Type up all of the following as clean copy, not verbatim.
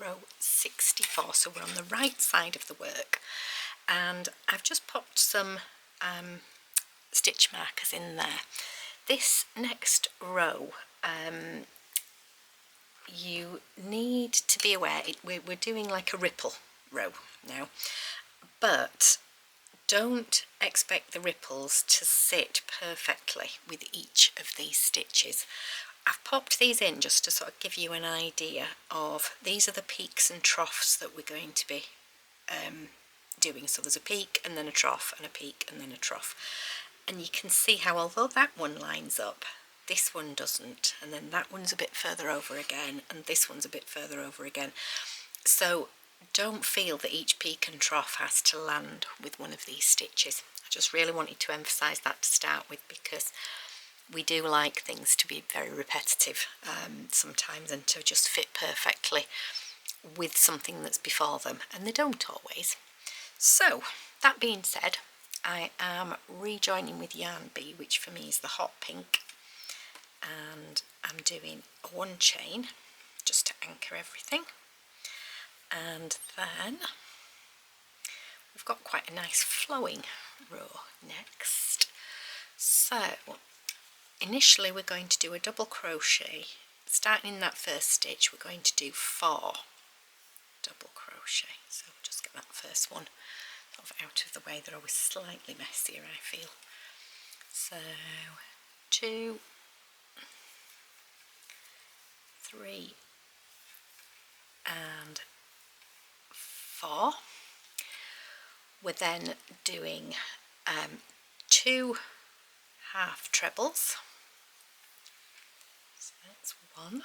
row 64, so we're on the right side of the work, and I've just popped some stitch markers in there. This next row, you need to be aware, we're doing like a ripple row now, but don't expect the ripples to sit perfectly with each of these stitches. I've popped these in just to sort of give you an idea of, these are the peaks and troughs that we're going to be doing. So there's a peak and then a trough and a peak and then a trough, and you can see how although that one lines up, this one doesn't, and then that one's a bit further over again, and this one's a bit further over again. So don't feel that each peak and trough has to land with one of these stitches. I just really wanted to emphasize that to start with, because we do like things to be very repetitive sometimes, and to just fit perfectly with something that's before them, and they don't always. So that being said, I am rejoining with Yarn Bee, which for me is the hot pink, and I'm doing a 1 chain just to anchor everything, and then we've got quite a nice flowing row next. So initially we're going to do a double crochet. Starting in that first stitch, we're going to do 4 double crochet. So we'll just get that first one sort of out of the way. They're always slightly messier, I feel. So 2, 3 and 4. We're then doing 2 half trebles. So that's 1,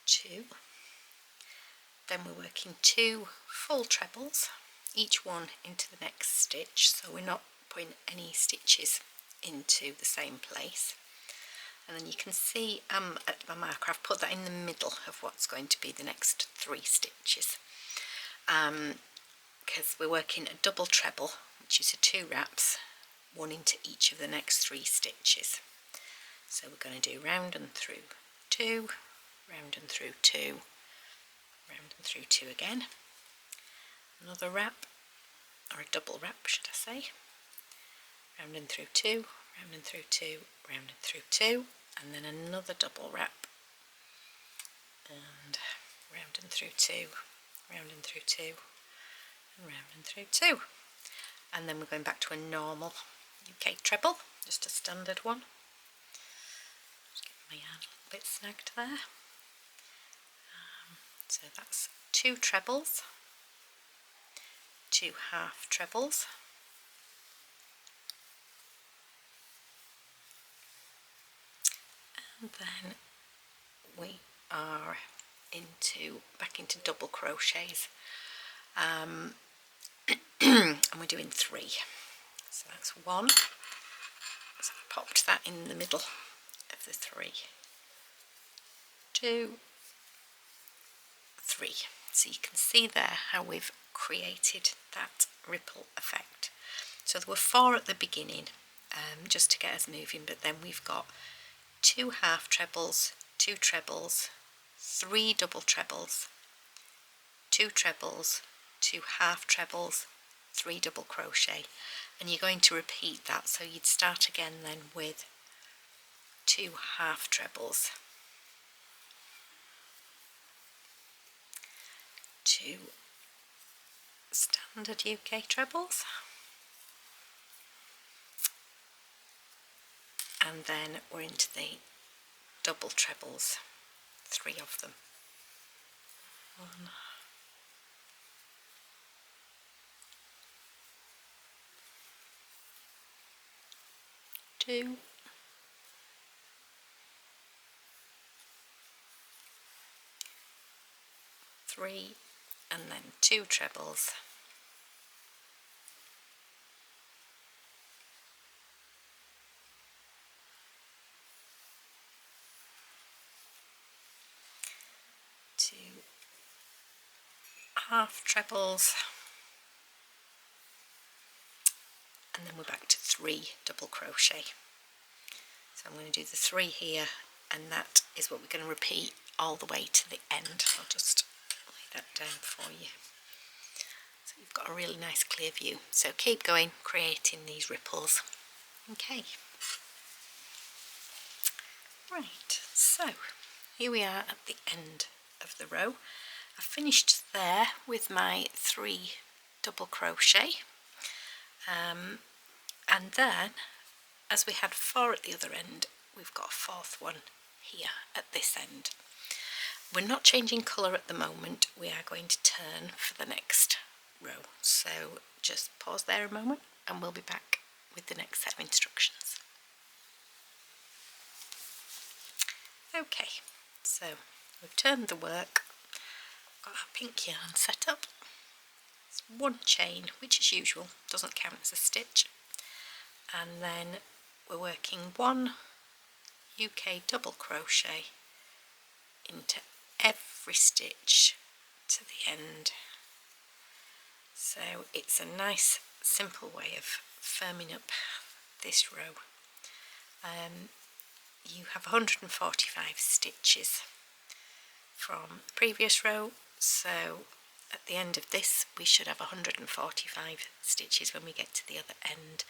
2, then we're working 2 full trebles, each one into the next stitch, so we're not putting any stitches into the same place. And then you can see at my marker, I've put that in the middle of what's going to be the next 3 stitches, because we're working a double treble, which is a 2 wraps, 1 into each of the next 3 stitches. So we're going to do round and through 2, round and through 2, round and through 2 again, another wrap, or a double wrap should I say, round and through 2, round and through 2, round and through 2, and then another double wrap, and round and through 2, round and through 2, and round and through 2. And then we're going back to a normal UK treble, just a standard one. Just get my yarn a little bit snagged there. So that's 2 trebles, 2 half trebles, and then we are back into double crochets, and we're doing 3. So that's 1. So I popped that in the middle of the 3, 2, 3. So you can see there how we've created that ripple effect. So there were 4 at the beginning, just to get us moving, but then we've got 2 half trebles, 2 trebles, 3 double trebles, 2 trebles, 2 half trebles, 3 double crochet, and you're going to repeat that. So you'd start again then with 2 half trebles, 2 standard UK trebles, and then we're into the double trebles, 3 of them. 1, 2, 3, and then 2 trebles, 2 half trebles, and then we're back to 3 double crochet. So I'm going to do the 3 here and that is what we're going to repeat all the way to the end. I'll just lay that down for you so you've got a really nice clear view. So keep going, creating these ripples. Okay, right, so here we are at the end of the row. I finished there with my 3 double crochet, and then as we had 4 at the other end, we've got a 4th one here at this end. We're not changing colour at the moment, we are going to turn for the next row, so just pause there a moment and we'll be back with the next set of instructions. Okay, so we've turned the work, got our pink yarn set up. It's 1 chain, which as usual doesn't count as a stitch, and then we're working 1 UK double crochet into every stitch to the end. So it's a nice simple way of firming up this row. You have 145 stitches from the previous row, so at the end of this we should have 145 stitches when we get to the other end.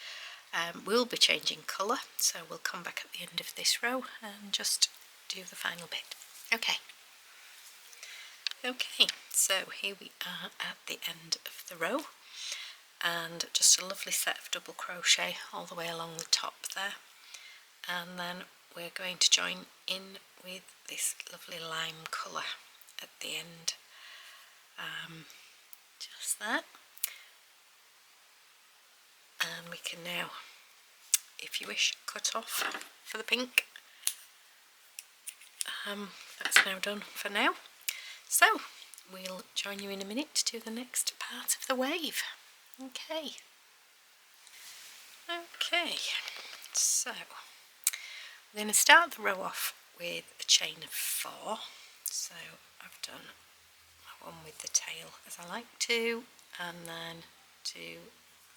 We'll be changing colour, so we'll come back at the end of this row and just do the final bit. Okay, so here we are at the end of the row, and just a lovely set of double crochet all the way along the top there, and then we're going to join in with this lovely lime colour at the end, just that. And we can now, if you wish, cut off for the pink. That's now done for now, so we'll join you in a minute to do the next part of the wave. Okay, so we're going to start the row off with a chain of 4. So I've done one with the tail as I like to, and then 2,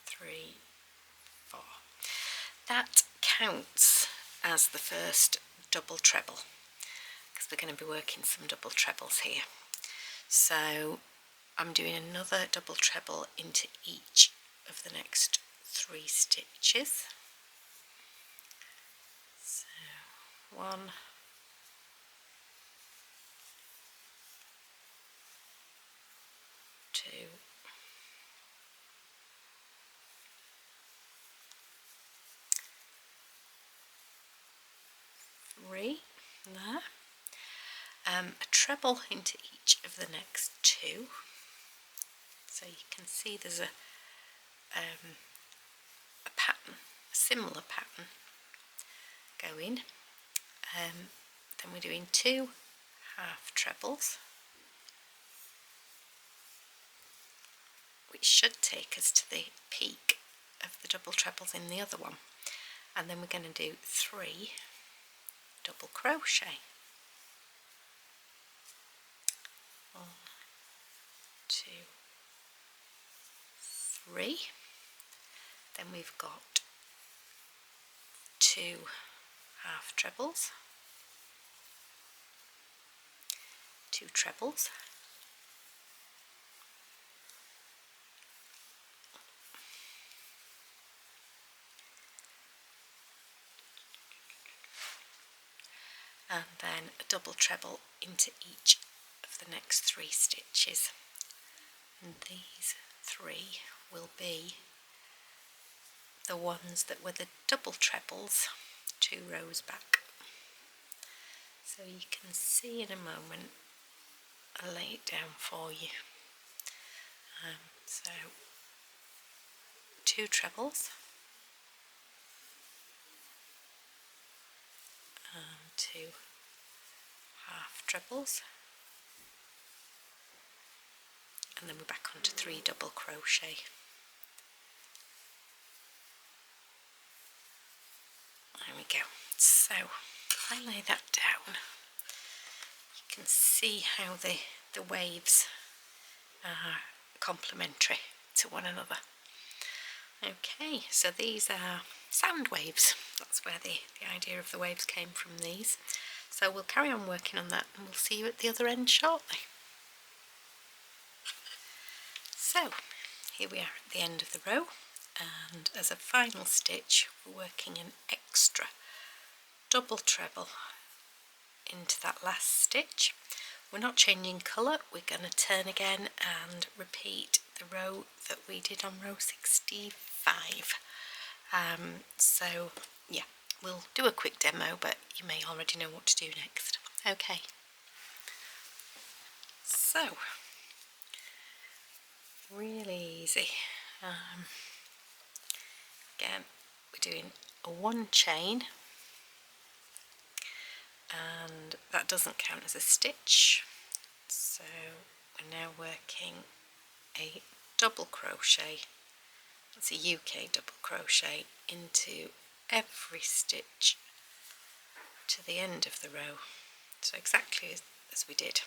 3, 4. That counts as the first double treble, because we're going to be working some double trebles here. So I'm doing another double treble into each of the next 3 stitches. So 1, 2, 3 there. A treble into each of the next 2. So you can see there's a pattern, a similar pattern going. Then we're doing 2 half trebles, which should take us to the peak of the double trebles in the other one, and then we're going to do 3 double crochet. 1, 2, 3. Then we've got 2 half trebles, 2 trebles, and then a double treble into each of the next 3 stitches, and these 3 will be the ones that were the double trebles 2 rows back. So you can see in a moment, I'll lay it down for you. So 2 trebles and 2 half trebles, and then we're back onto 3 double crochet. There we go. So if I lay that down, you can see how the waves are complementary to one another. Okay, so these are sound waves. That's where the idea of the waves came from these. So we'll carry on working on that and we'll see you at the other end shortly. So here we are at the end of the row, and as a final stitch we're working an extra double treble into that last stitch. We're not changing colour, we're going to turn again and repeat the row that we did on row 65. So yeah, we'll do a quick demo, but you may already know what to do next. Okay, so really easy. Again, we're doing a 1 chain, and that doesn't count as a stitch, so we're now working a double crochet. It's a UK double crochet into every stitch to the end of the row, so exactly as we did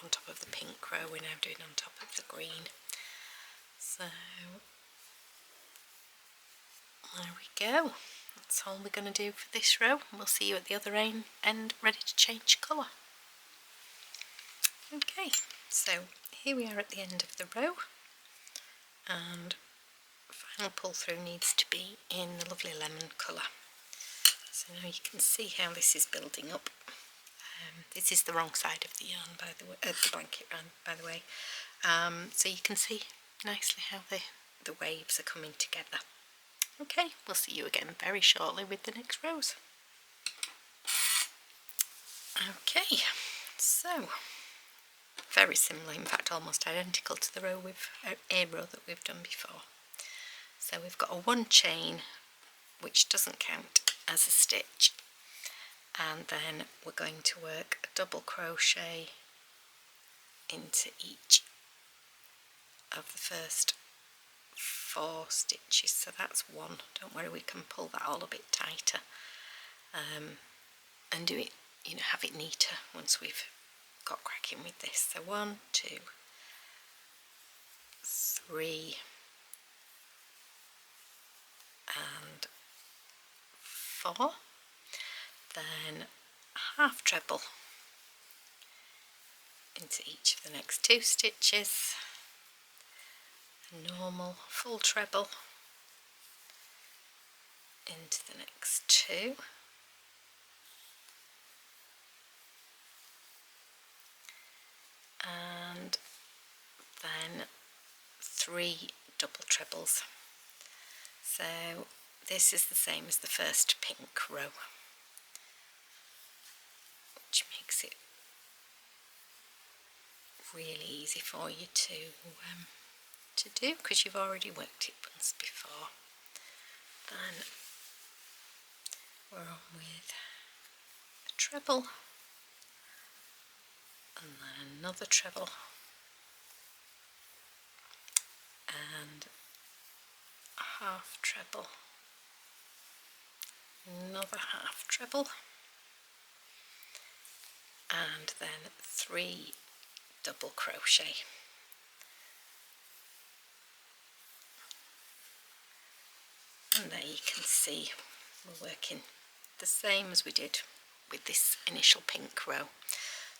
on top of the pink row, we're now doing on top of the green. So there we go, that's all we're going to do for this row. We'll see you at the other end ready to change colour. Okay, so here we are at the end of the row, and final pull through needs to be in the lovely lemon colour. So now you can see how this is building up. This is the wrong side of the yarn, by the way, the blanket yarn, by the way. So you can see nicely how the waves are coming together. Okay, we'll see you again very shortly with the next rows. Okay, so very similar, in fact almost identical to the row that we've done before. So we've got a 1 chain, which doesn't count as a stitch, and then we're going to work a double crochet into each of the first 4 stitches. So that's 1. Don't worry, we can pull that all a bit tighter and do it, have it neater once we've got cracking with this. So 1, 2, 3 and 4, then a half treble into each of the next 2 stitches, a normal full treble into the next 2, and then 3 double trebles. So this is the same as the first pink row, which makes it really easy for you to do, because you've already worked it once before. Then we're on with a treble, and then another treble, and a half treble, another half treble, and then 3 double crochet. And there you can see we're working the same as we did with this initial pink row.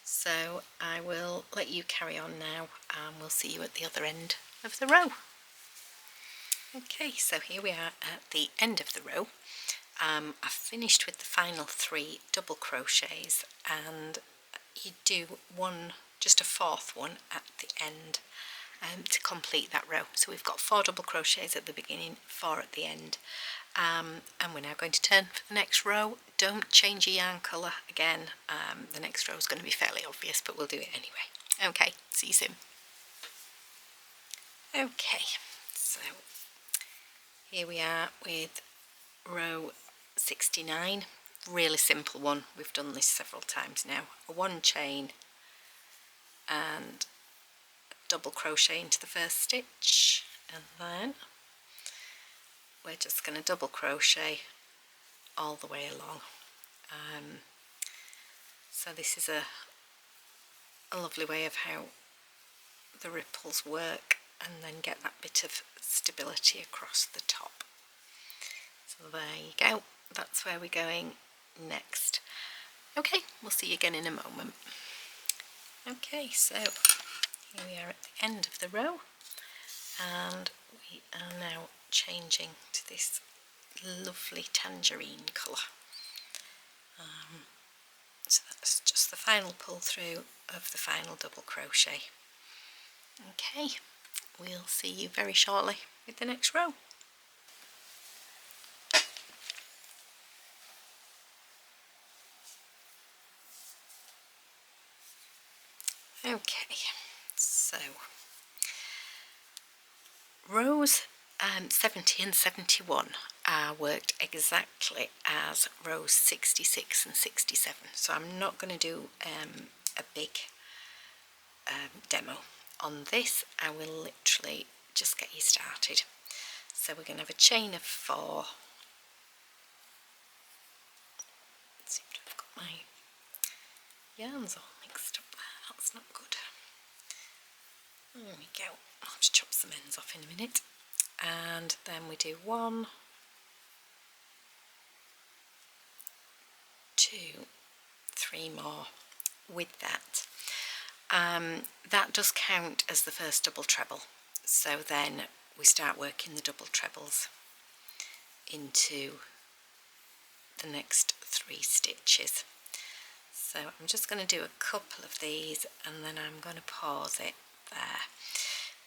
So I will let you carry on now, and we'll see you at the other end of the row. Okay, so here we are at the end of the row. I've finished with the final 3 double crochets, and you do just a 4th one at the end to complete that row. So we've got 4 double crochets at the beginning, 4 at the end, and we're now going to turn for the next row. Don't change your yarn colour again. The next row is going to be fairly obvious, but we'll do it anyway. Okay, see you soon. Okay, so here we are with row 69. Really simple one. We've done this several times now. A 1 chain and double crochet into the first stitch, and then we're just going to double crochet all the way along. So this is a lovely way of how the ripples work, and then get that bit of stability across the top. So there you go, that's where we're going next. Okay, we'll see you again in a moment. Okay, so here we are at the end of the row, and we are now changing to this lovely tangerine colour. So that's just the final pull through of the final double crochet. Okay, we'll see you very shortly with the next row. Okay, so rows 70 and 71 are worked exactly as rows 66 and 67, so I'm not going to do a big demo on this. I will literally just get you started. So we're going to have a chain of 4. Seem to have got my yarns all mixed up there, that's not good. There we go, I'll just chop some ends off in a minute. And then we do 1, 2, 3 more with that. That does count as the first double treble, so then we start working the double trebles into the next 3 stitches. So I'm just going to do a couple of these and then I'm going to pause it there,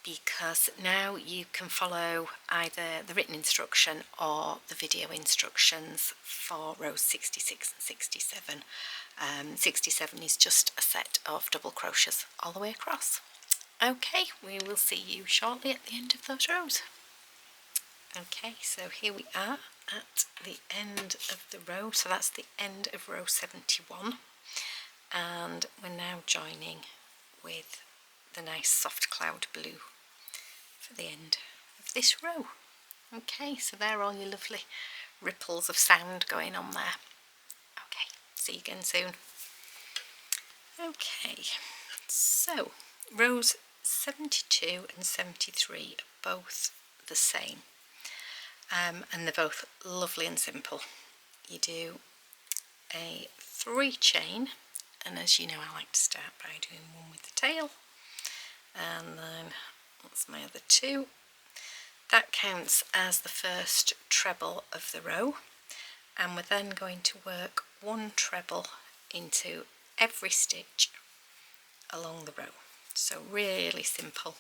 because now you can follow either the written instruction or the video instructions for rows 66 and 67. 67 is just a set of double crochets all the way across. Okay, we will see you shortly at the end of those rows. Okay, so here we are at the end of the row, so that's the end of row 71, and we're now joining with the nice soft cloud blue for the end of this row. Okay, so there are all your lovely ripples of sound going on there. Okay, see you again soon. Okay, so rows 72 and 73 are both the same, and they're both lovely and simple. You do a 3 chain, and as you know I like to start by doing 1 with the tail, and then that's my other 2. That counts as the first treble of the row, and we're then going to work 1 treble into every stitch along the row. So really simple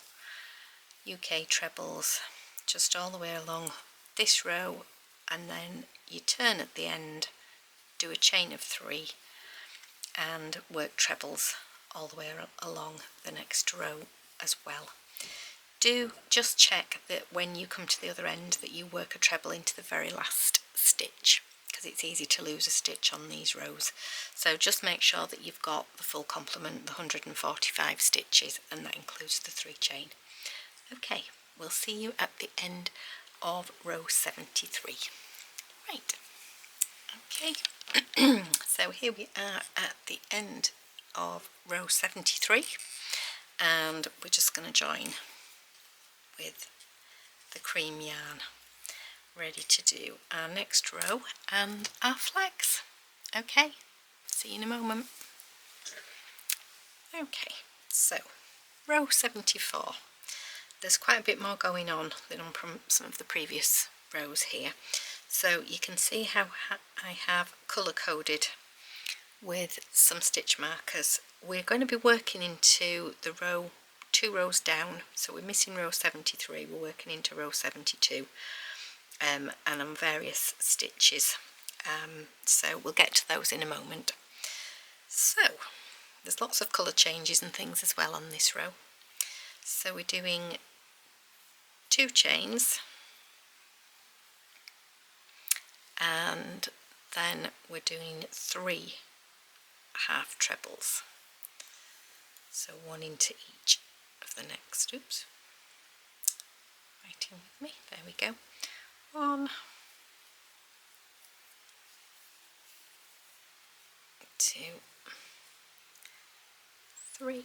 UK trebles just all the way along this row, and then you turn at the end, do a chain of 3 and work trebles all the way along the next row as well. Do just check that when you come to the other end that you work a treble into the very last stitch, because it's easy to lose a stitch on these rows. So just make sure that you've got the full complement, the 145 stitches, and that includes the 3 chain. Okay, we'll see you at the end of row 73. Right, okay, so here we are at the end of row 73, and we're just going to join with the cream yarn, ready to do our next row and our flags. Okay, see you in a moment. Okay, so row 74. There's quite a bit more going on than on some of the previous rows here. So you can see how I have colour coded with some stitch markers. We're going to be working into the row 2 rows down, so we're missing row 73, we're working into row 72, and on various stitches, so we'll get to those in a moment. So there's lots of colour changes and things as well on this row. So we're doing 2 chains, and then we're doing 3 half trebles, so 1 into each of the next, oops, writing with me, there we go, 1, 2, 3,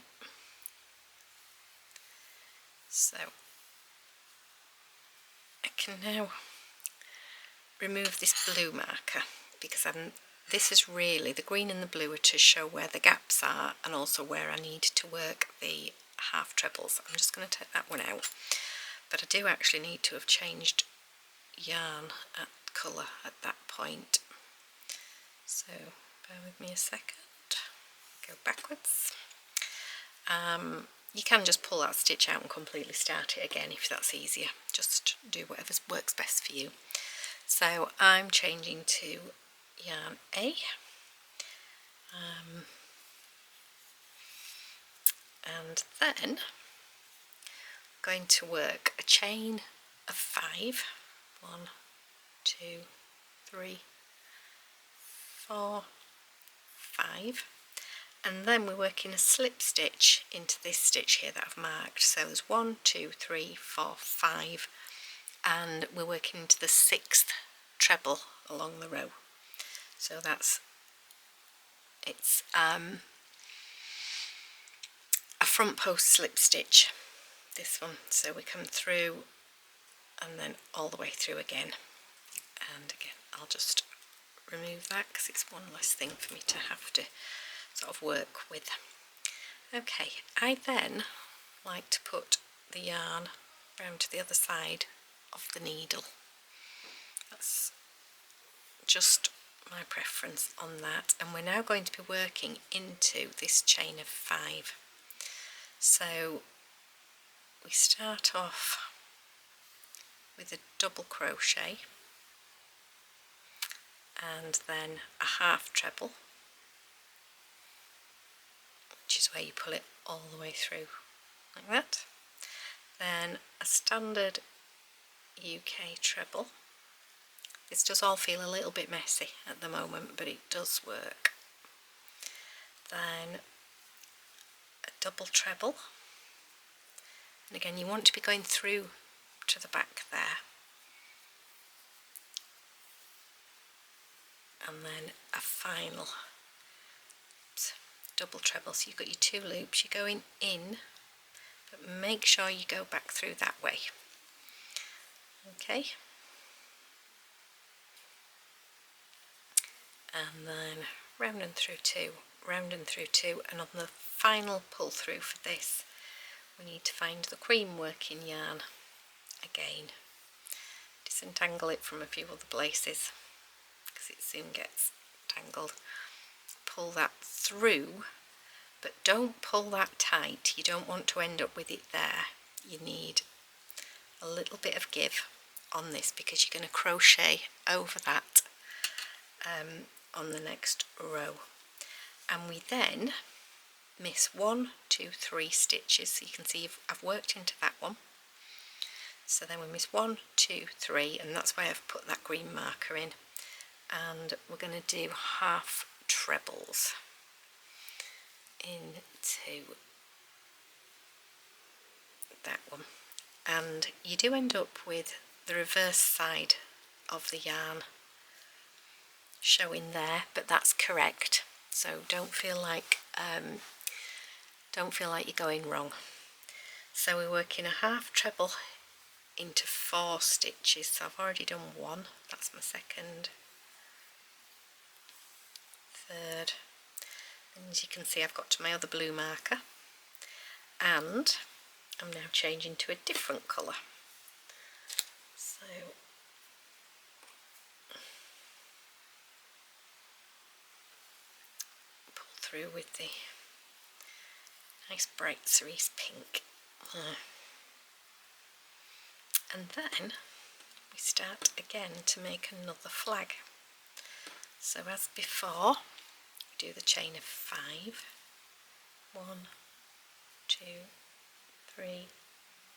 so I can now remove this blue marker because I'm this is really, the green and the blue are to show where the gaps are and also where I need to work the half trebles. I'm just going to take that one out, but I do actually need to have changed yarn at colour at that point. So bear with me a second, go backwards. You can just pull that stitch out and completely start it again if that's easier. Just do whatever works best for you. So I'm changing to yarn A, and then going to work a chain of 5. 1, 2, 3, 4, 5, and then we're working a slip stitch into this stitch here that I've marked. So there's 1, 2, 3, 4, 5, and we're working into the 6th treble along the row. So it's a front post slip stitch, this one. So we come through and then all the way through again, and again I'll just remove that because it's one less thing for me to have to sort of work with. Okay, I then like to put the yarn round to the other side of the needle. That's just my preference on that, and we're now going to be working into this chain of 5. So we start off with a double crochet and then a half treble, which is where you pull it all the way through like that. Then a standard UK treble. This does all feel a little bit messy at the moment, but it does work. Then a double treble, and again you want to be going through to the back there, and then a final double treble. So you've got your 2 loops, you're going in, but make sure you go back through that way. Okay, and then round and through 2, round and through 2, and on the final pull through for this we need to find the cream working yarn again, disentangle it from a few other places because it soon gets tangled. Pull that through, but don't pull that tight. You don't want to end up with it there. You need a little bit of give on this because you're going to crochet over that on the next row, and we then miss 1, 2, 3 stitches. So you can see I've worked into that one, so then we miss 1, 2, 3, and that's why I've put that green marker in, and we're going to do half trebles into that one, and you do end up with the reverse side of the yarn showing there, but that's correct, so don't feel like you're going wrong. So we're working a half treble into 4 stitches. So I've already done 1, that's my second, third, and as you can see I've got to my other blue marker, and I'm now changing to a different colour. So pull through with the nice bright cerise pink, and then we start again to make another flag. So as before, we do the chain of 5, 1, 2, 3,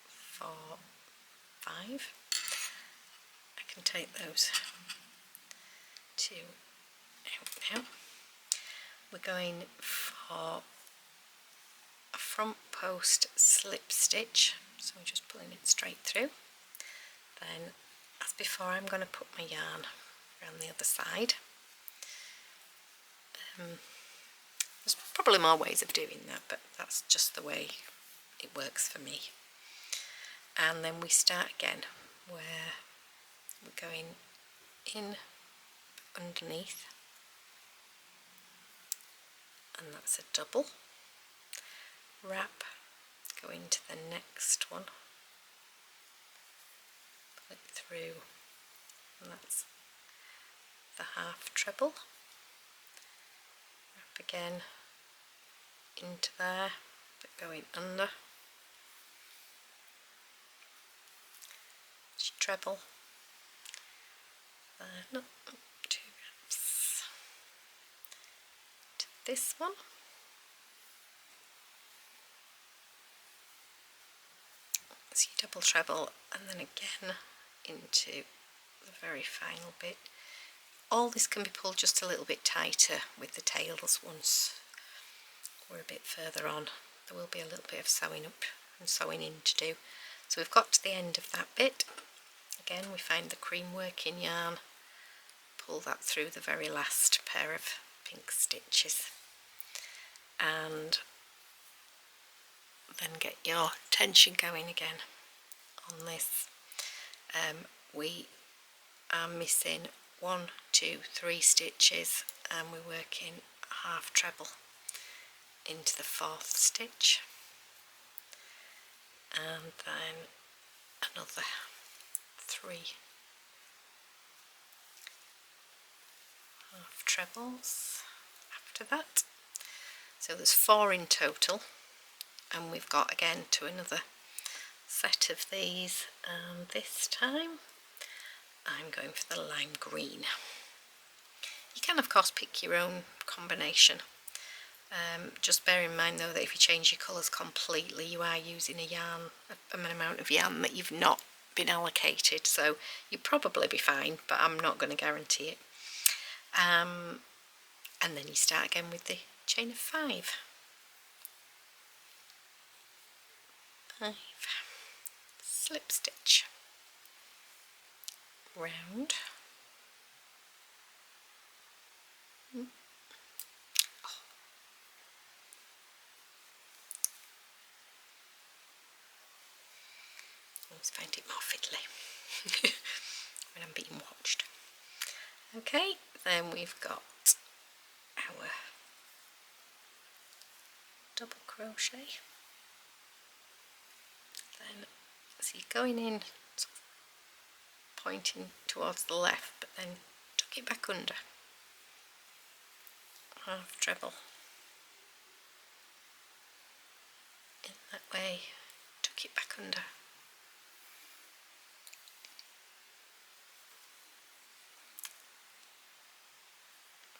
4, 5. I can take those 2 out now. We're going for a front post slip stitch, so we're just pulling it straight through. Then, as before, I'm going to put my yarn around the other side. There's probably more ways of doing that, but that's just the way it works for me. And then we start again where we're going in underneath and that's a double. Wrap, go into the next one, pull it through, and that's the half treble. Wrap again into there, but going under. Treble, no, 2 wraps to this one, so you double treble, and then again into the very final bit. All this can be pulled just a little bit tighter with the tails once we're a bit further on. There will be a little bit of sewing up and sewing in to do. So we've got to the end of that bit. Again, we find the cream working yarn, pull that through the very last pair of pink stitches, and then get your tension going again on this. We are missing 1, 2, 3 stitches, and we're working half treble into the 4th stitch, and then another 3 half trebles after that. So there's 4 in total, and we've got again to another set of these, and this time I'm going for the lime green. You can of course pick your own combination. Just bear in mind though that if you change your colours completely, you are using an amount of yarn that you've not been allocated, so you'll probably be fine, but I'm not going to guarantee it. And then you start again with the chain of 5. 5, slip stitch, round, always find it more fiddly when I'm being watched. Okay, then we've got our double crochet. Then, so you're going in, sort of pointing towards the left, but then tuck it back under. Half treble. In that way, tuck it back under.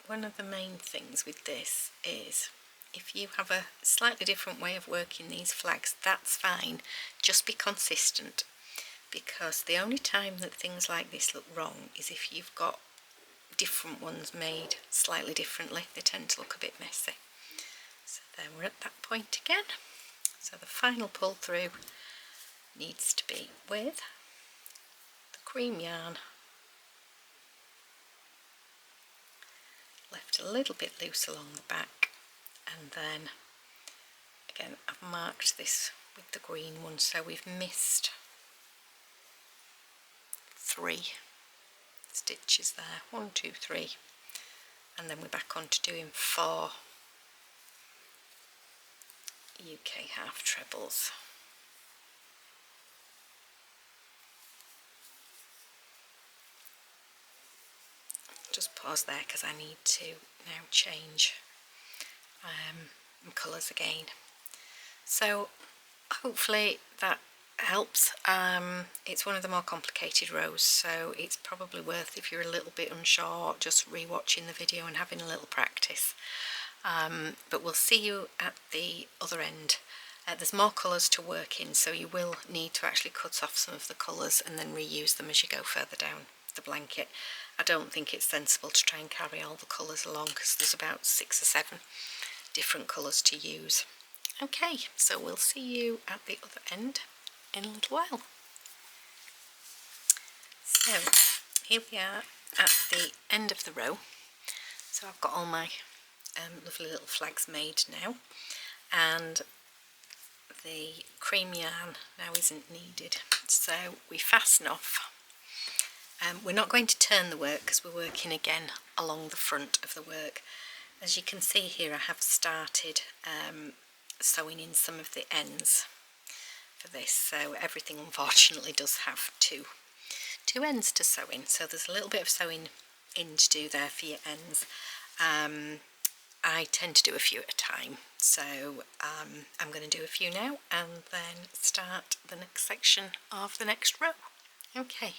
One of the main things with this is if you have a slightly different way of working these flags, that's fine, just be consistent, because the only time that things like this look wrong is if you've got different ones made slightly differently. They tend to look a bit messy. So then we're at that point again. So the final pull through needs to be with the cream yarn left a little bit loose along the back, and then again I've marked this with the green one, so we've missed 3 stitches there, 1, 2, 3, and then we're back on to doing 4 UK half trebles. Just pause there because I need to now change colours again. So hopefully that helps. It's one of the more complicated rows, so it's probably worth, if you're a little bit unsure, just re-watching the video and having a little practice. But we'll see you at the other end. There's more colours to work in, so you will need to actually cut off some of the colours and then reuse them as you go further down the blanket. I don't think it's sensible to try and carry all the colours along because there's about 6 or 7 different colours to use. Okay, so we'll see you at the other end in a little while. So here we are at the end of the row. So I've got all my lovely little flags made now, and the cream yarn now isn't needed, so we fasten off. We're not going to turn the work because we're working again along the front of the work. As you can see here, I have started sewing in some of the ends for this, so everything unfortunately does have two ends to sew in, so there's a little bit of sewing in to do there for your ends. I tend to do a few at a time, so I'm going to do a few now and then start the next section of the next row. Okay,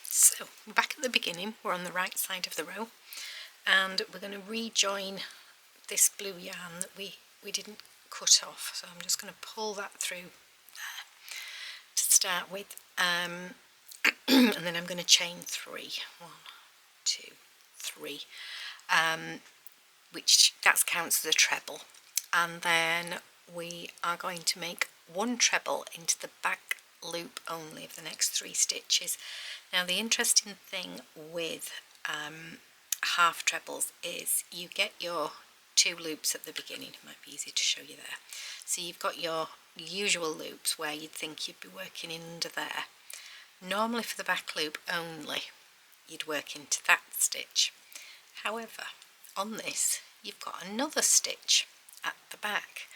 so we're back at the beginning, we're on the right side of the row, and we're going to rejoin this blue yarn that we didn't cut off, so I'm just going to pull that through there to start with, and then I'm going to chain 3, 1, 2, 3, which that counts as a treble, and then we are going to make 1 treble into the back loop only of the next 3 stitches. Now the interesting thing with half trebles is you get your 2 loops at the beginning. It might be easy to show you there. So you've got your usual loops where you'd think you'd be working in under there. Normally for the back loop only you'd work into that stitch. However, on this you've got another stitch at the back.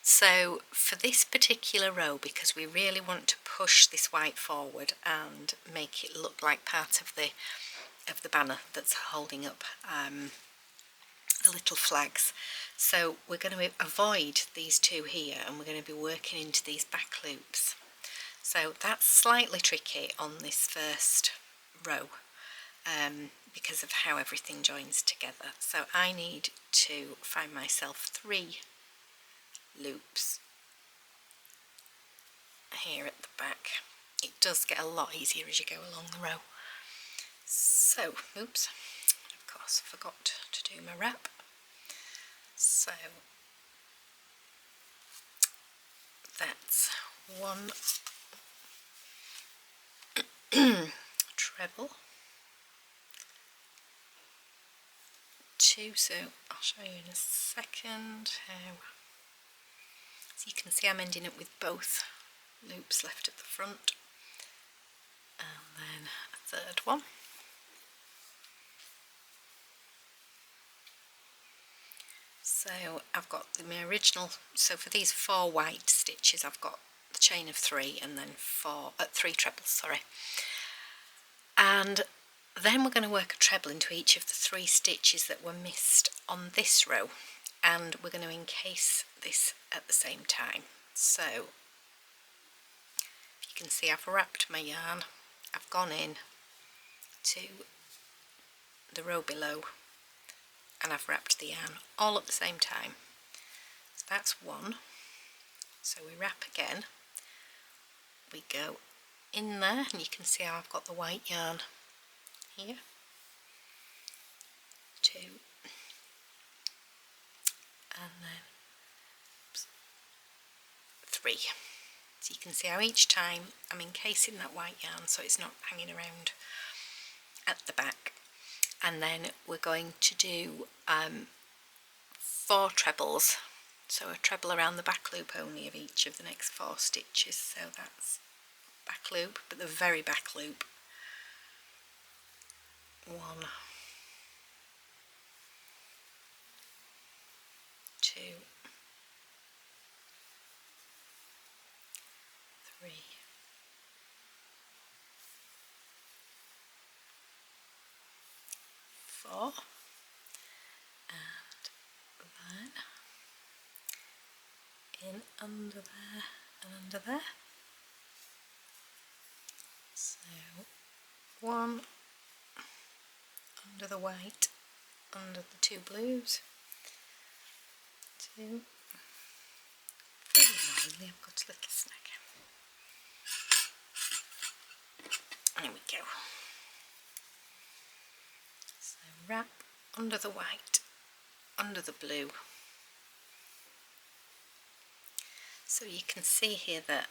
So for this particular row, because we really want to push this white forward and make it look like part of the banner that's holding up the little flags, so we're going to avoid these 2 here and we're going to be working into these back loops. So that's slightly tricky on this first row because of how everything joins together. So I need to find myself 3 loops here at the back. It does get a lot easier as you go along the row. So, oops, of course I forgot to do my wrap. So that's 1 treble, 2, so I'll show you in a second how. So you can see I'm ending up with both loops left at the front, and then a 3rd one. So I've got my original, so for these 4 white stitches I've got the chain of 3 and then 3 trebles, sorry. And then we're going to work a treble into each of the 3 stitches that were missed on this row, and we're going to encase this at the same time. So you can see I've wrapped my yarn, I've gone in to the row below and I've wrapped the yarn all at the same time. So that's 1. So we wrap again, we go in there, and you can see how I've got the white yarn here, 2, and then 3. So you can see how each time I'm encasing that white yarn so it's not hanging around at the back. And then we're going to do 4 trebles, so a treble around the back loop only of each of the next 4 stitches. So that's back loop, but the very back loop. 1, 2, 3, 4, and then in under there and under there. So 1 under the white, under the 2 blues, 2, very annoyingly I've got a little snag. There we go. So wrap under the white, under the blue. So you can see here that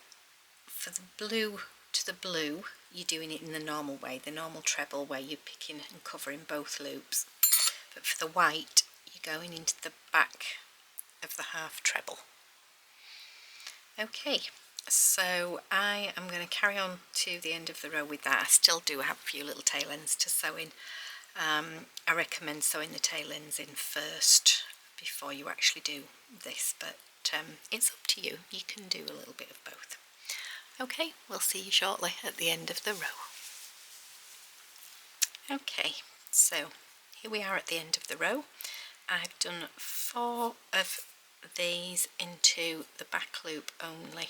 for the blue to the blue, you're doing it in the normal way, the normal treble where you're picking and covering both loops. But for the white, you're going into the back of the half treble. Okay, so I am going to carry on to the end of the row with that. I still do have a few little tail ends to sew in, I recommend sewing the tail ends in first before you actually do this, but it's up to you. You can do a little bit of both. Okay, we'll see you shortly at the end of the row. Okay, so here we are at the end of the row. I've done 4 of these into the back loop only,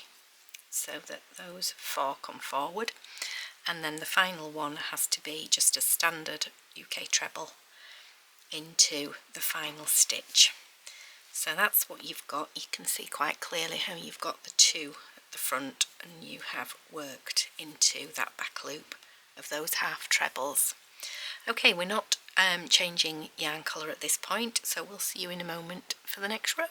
so that those 4 come forward, and then the final one has to be just a standard UK treble into the final stitch. So that's what you've got. You can see quite clearly how you've got the 2 at the front, and you have worked into that back loop of those half trebles. Okay, we're not changing yarn colour at this point, so we'll see you in a moment for the next row.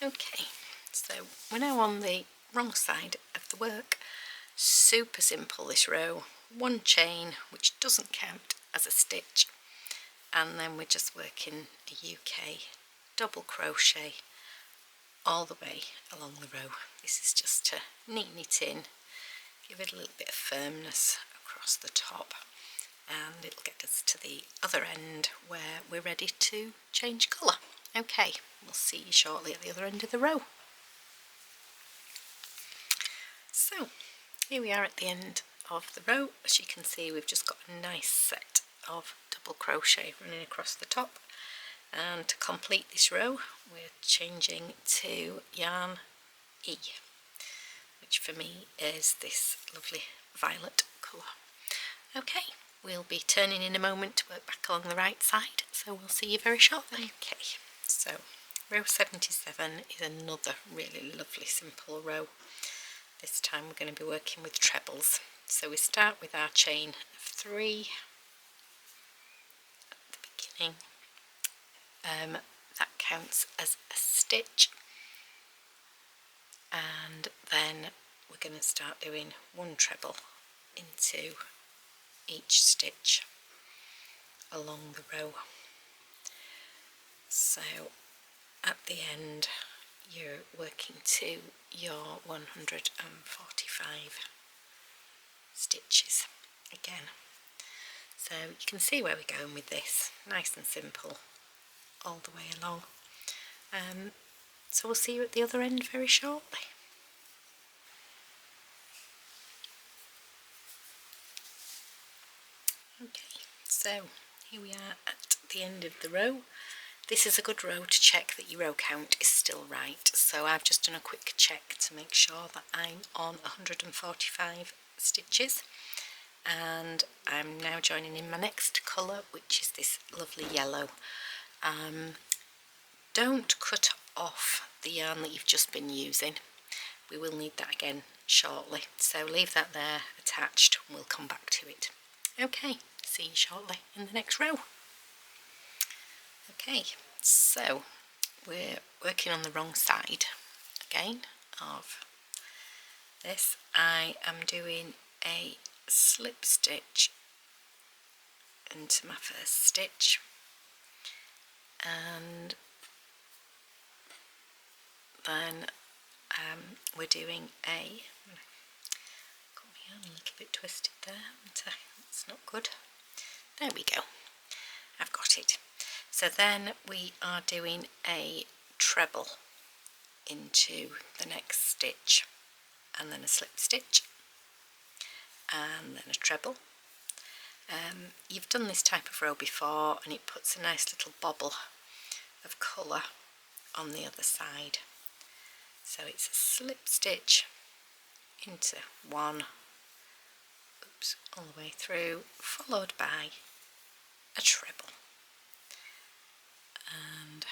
Okay, so we're now on the wrong side of the work. Super simple this row. 1 chain, which doesn't count as a stitch, and then we're just working a UK double crochet all the way along the row. This is just to neaten it in, give it a little bit of firmness across the top, and it'll get us to the other end where we're ready to change colour. Okay, we'll see you shortly at the other end of the row. So here we are at the end of the row. As you can see, we've just got a nice set of double crochet running across the top, and to complete this row we're changing to yarn E, which for me is this lovely violet colour. Okay, we'll be turning in a moment to work back along the right side, so we'll see you very shortly. Okay, so row 77 is another really lovely simple row. This time we're going to be working with trebles. So we start with our chain of 3 at the beginning. That counts as a stitch, and then we're going to start doing 1 treble into each stitch along the row. So at the end you're working to your 145 stitches again. So you can see where we're going with this, nice and simple all the way along. So we'll see you at the other end very shortly. Okay, so here we are at the end of the row. This is a good row to check that your row count is still right. So I've just done a quick check to make sure that I'm on 145 stitches, and I'm now joining in my next colour, which is this lovely yellow. Don't cut off the yarn that you've just been using. We will need that again shortly, so leave that there attached and we'll come back to it. Okay, see you shortly in the next row. Okay, so we're working on the wrong side again of this. I am doing a slip stitch into my first stitch, and then we're doing a, got my yarn a little bit twisted there, it's not good. There we go, I've got it. So then we are doing a treble into the next stitch, and then a slip stitch, and then a treble. You've done this type of row before, and it puts a nice little bobble of colour on the other side. So it's a slip stitch into 1, oops, all the way through, followed by a treble. And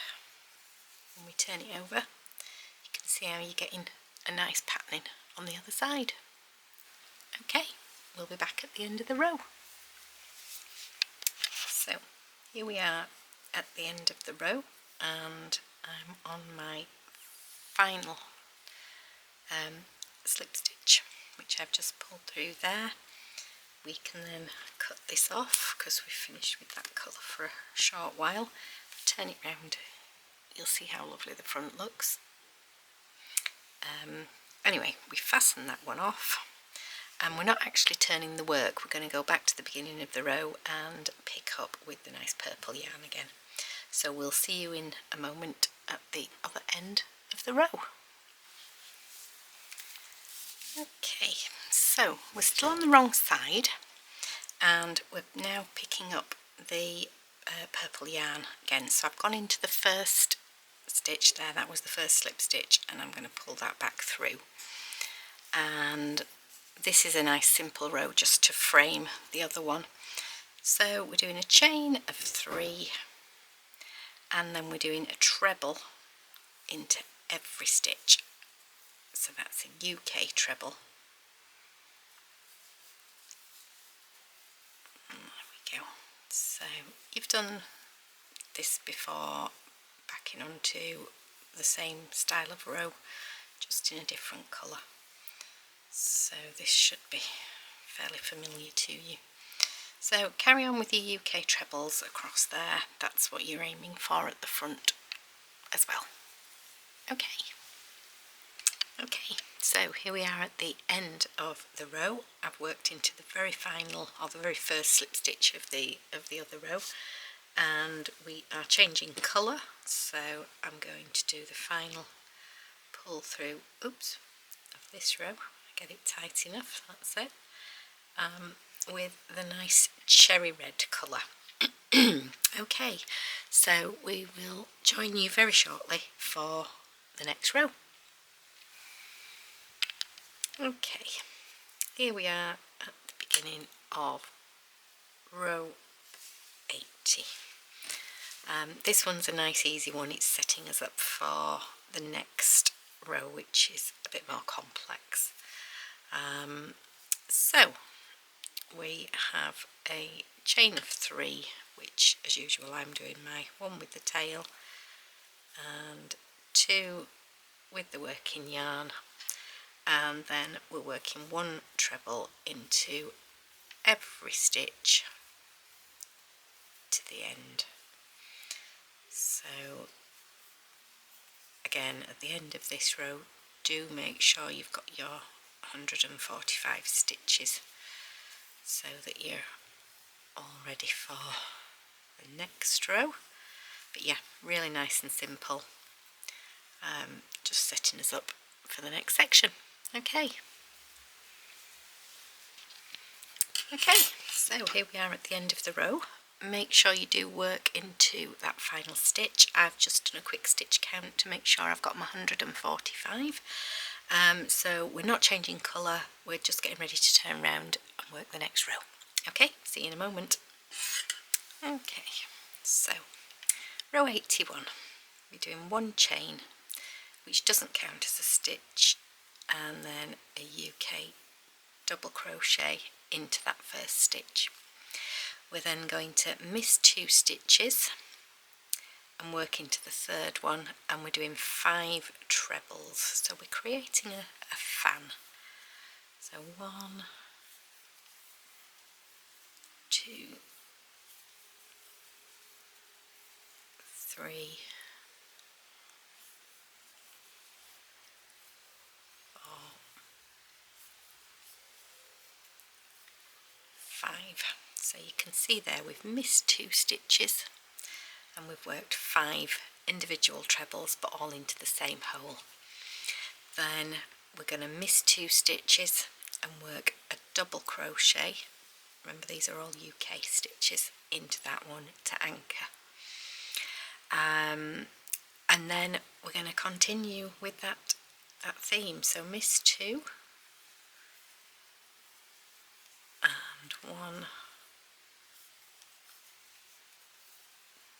when we turn it over, you can see how you're getting a nice patterning on the other side. Okay, we'll be back at the end of the row. So here we are at the end of the row, and I'm on my final slip stitch, which I've just pulled through there. We can then cut this off because we've finished with that colour for a short while. Turn it round, you'll see how lovely the front looks. Anyway, we fasten that one off, and we're not actually turning the work. We're going to go back to the beginning of the row and pick up with the nice purple yarn again. So we'll see you in a moment at the other end of the row. Okay, so we're still on the wrong side, and we're now picking up the purple yarn again. So I've gone into the first stitch there, that was the first slip stitch, and I'm going to pull that back through. And this is a nice simple row just to frame the other one. So we're doing a chain of 3, and then we're doing a treble into every stitch. So that's a UK treble. And there we go. So you've done this before, backing onto the same style of row, just in a different colour. So this should be fairly familiar to you. So carry on with your UK trebles across there. That's what you're aiming for at the front as well. Okay. Okay, so here we are at the end of the row. I've worked into the very final, or the very first slip stitch of the other row, and we are changing colour. So I'm going to do the final pull through, of this row. Get it tight enough, that's it, with the nice cherry red colour. Okay, so we will join you very shortly for the next row. Okay, here we are at the beginning of row 80. This one's a nice easy one. It's setting us up for the next row, which is a bit more complex. So we have a chain of 3, which as usual I'm doing my 1 with the tail and 2 with the working yarn, and then we're working 1 treble into every stitch to the end. So again, at the end of this row, do make sure you've got your 145 stitches so that you're all ready for the next row. But yeah, really nice and simple, just setting us up for the next section. Okay, so here we are at the end of the row. Make sure you do work into that final stitch. I've just done a quick stitch count to make sure I've got my 145. So we're not changing colour, we're just getting ready to turn around and work the next row. Okay, see you in a moment. Okay, so row 81, we're doing 1 chain, which doesn't count as a stitch, and then a UK double crochet into that first stitch. We're then going to miss 2 stitches and work into the third one, and we're doing 5 trebles, so we're creating a fan. So 1, 2, 3, 4, 5. So you can see there we've missed 2 stitches and we've worked 5 individual trebles, but all into the same hole. Then we're going to miss 2 stitches and work a double crochet. Remember, these are all UK stitches into that one to anchor. And then we're going to continue with that theme. So miss 2 and 1,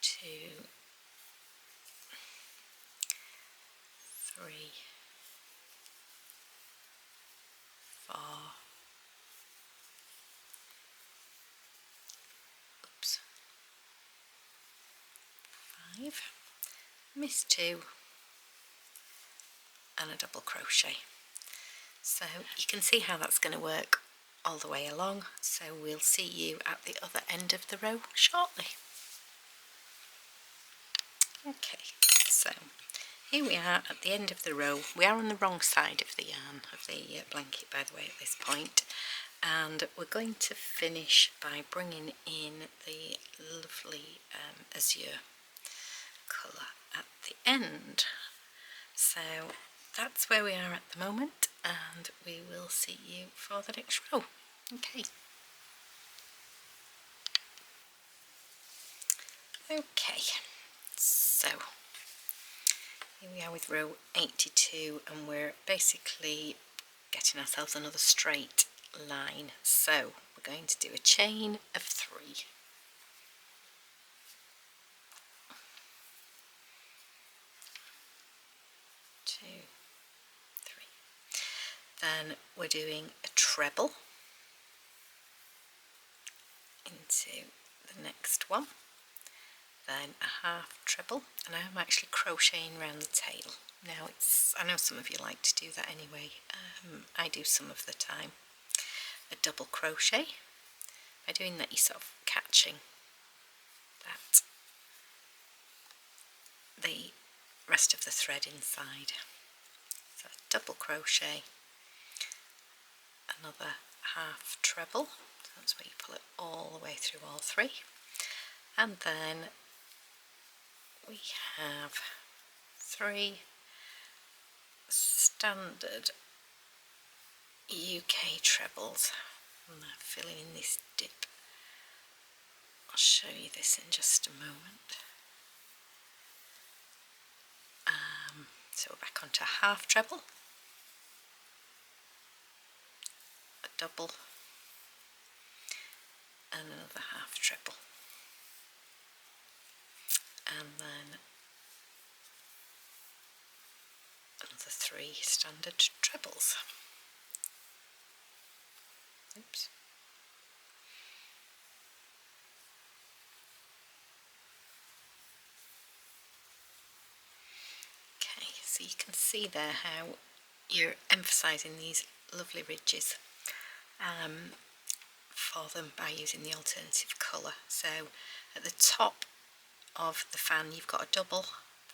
2, 3, 4, 5, miss 2 and a double crochet. So you can see how that's going to work all the way along. So we'll see you at the other end of the row shortly. Okay, so here we are at the end of the row. We are on the wrong side of the yarn, of the blanket, by the way, at this point. And we're going to finish by bringing in the lovely azure colour at the end. So that's where we are at the moment, and we will see you for the next row. Okay. Okay, so here we are with row 82, and we're basically getting ourselves another straight line. So we're going to do a chain of 3. 2, 3. Then we're doing a treble into the next one, then a half treble, and I'm actually crocheting around the tail. Now I know some of you like to do that anyway, I do some of the time. A double crochet. By doing that, you're sort of catching that, the rest of the thread inside. So double crochet, another half treble, so that's where you pull it all the way through all 3, and then we have 3 standard UK trebles. I'm filling in this dip. I'll show you this in just a moment. So we're back onto a half treble, a double, and another half treble, and then another 3 standard trebles. Oops. Okay, so you can see there how you're emphasising these lovely ridges for them by using the alternative colour. So at the top of the fan you've got a double,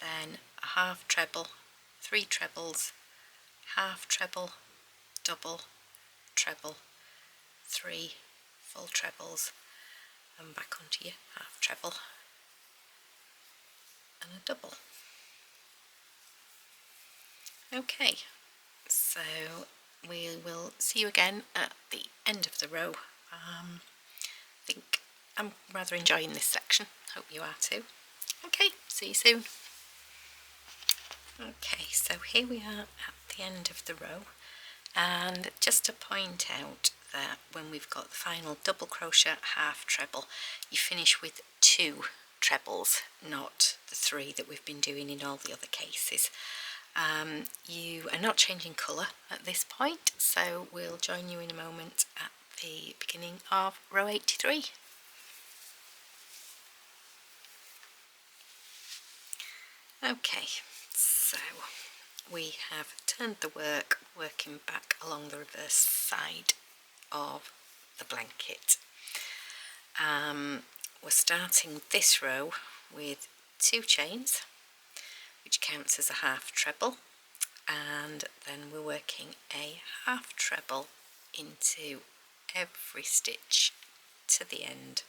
then a half treble, 3 trebles, half treble, double, treble, 3 full trebles, and back onto your half treble and a double. Okay, so we will see you again at the end of the row. I think I'm rather enjoying this section, hope you are too. Okay, see you soon. Okay, so here we are at the end of the row, and just to point out that when we've got the final double crochet half treble, you finish with 2 trebles, not the 3 that we've been doing in all the other cases. You are not changing colour at this point, so we'll join you in a moment at the beginning of row 83. Okay, so we have turned the work, working back along the reverse side of the blanket. We're starting this row with 2 chains, which counts as a half treble, and then we're working a half treble into every stitch to the end.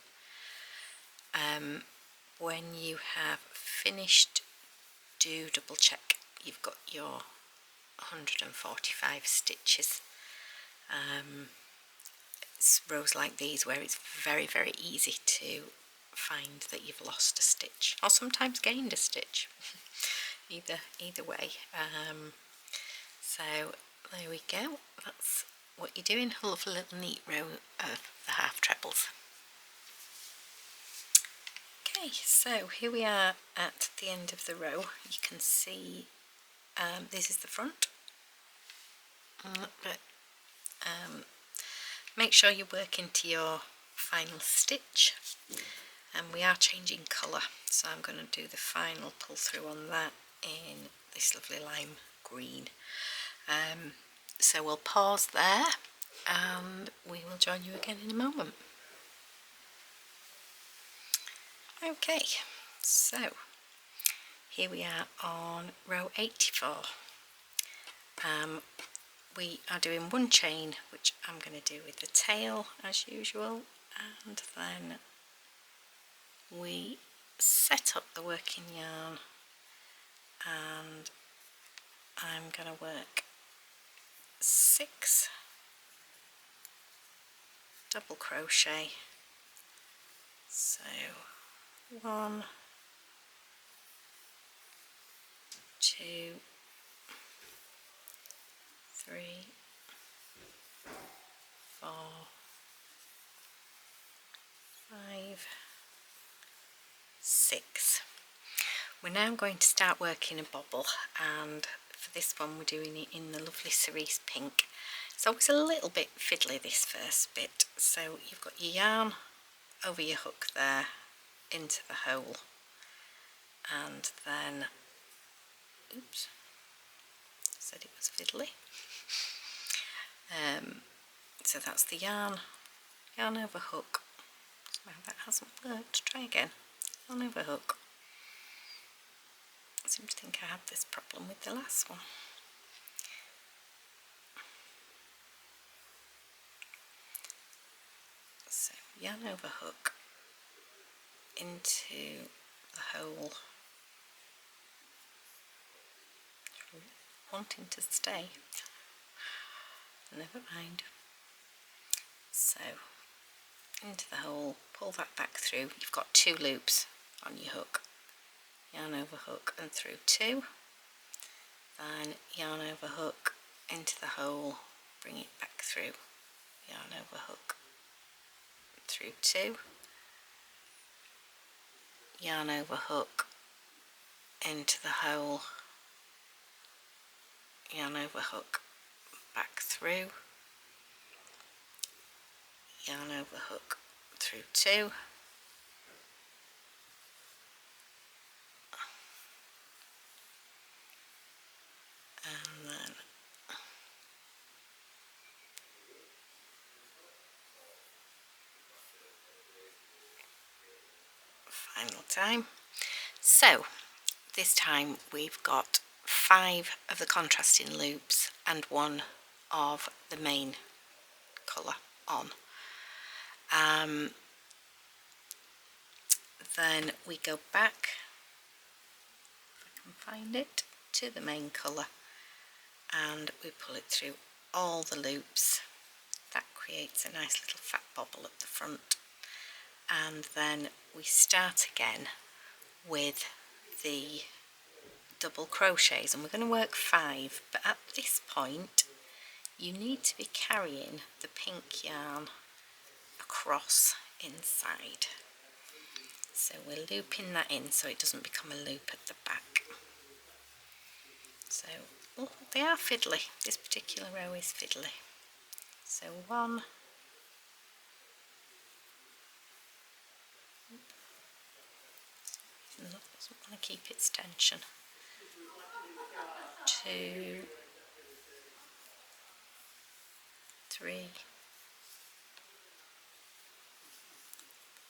When you have finished, do double check you've got your 145 stitches. It's rows like these where it's very, very easy to find that you've lost a stitch, or sometimes gained a stitch. either way. So there we go, that's what you're doing. A lovely little neat row of the half trebles. Okay, so here we are at the end of the row. You can see this is the front, but make sure you work into your final stitch, and we are changing colour, so I'm going to do the final pull through on that in this lovely lime green. So we'll pause there and we will join you again in a moment. Okay, so here we are on row 84. We are doing one chain, which I'm going to do with the tail as usual, and then we set up the working yarn, and I'm going to work 6 double crochet. So 1, 2, 3, 4, 5, 6. We're now going to start working a bobble, and for this one we're doing it in the lovely cerise pink. It's always a little bit fiddly, this first bit. So you've got your yarn over your hook there into the hole, and then, oops, said it was fiddly. So that's the yarn over hook. Well, that hasn't worked. Try again. Yarn over hook. I seem to think I had this problem with the last one. So yarn over hook into the hole, wanting to stay. Never mind. So into the hole, pull that back through. You've got 2 loops on your hook. Yarn over hook and through 2. Then yarn over hook into the hole, bring it back through. Yarn over hook through 2. Yarn over hook into the hole, yarn over hook back through, yarn over hook through 2, and then final time. So this time we've got 5 of the contrasting loops and 1 of the main colour on. Then we go back, if I can find it, to the main colour, and we pull it through all the loops. That creates a nice little fat bobble at the front, and then we start again with the double crochets, and we're going to work 5, but at this point you need to be carrying the pink yarn across inside. So we're looping that in so it doesn't become a loop at the back. So they are fiddly. This particular row is fiddly. So 1, doesn't want to keep its tension. 2, 3,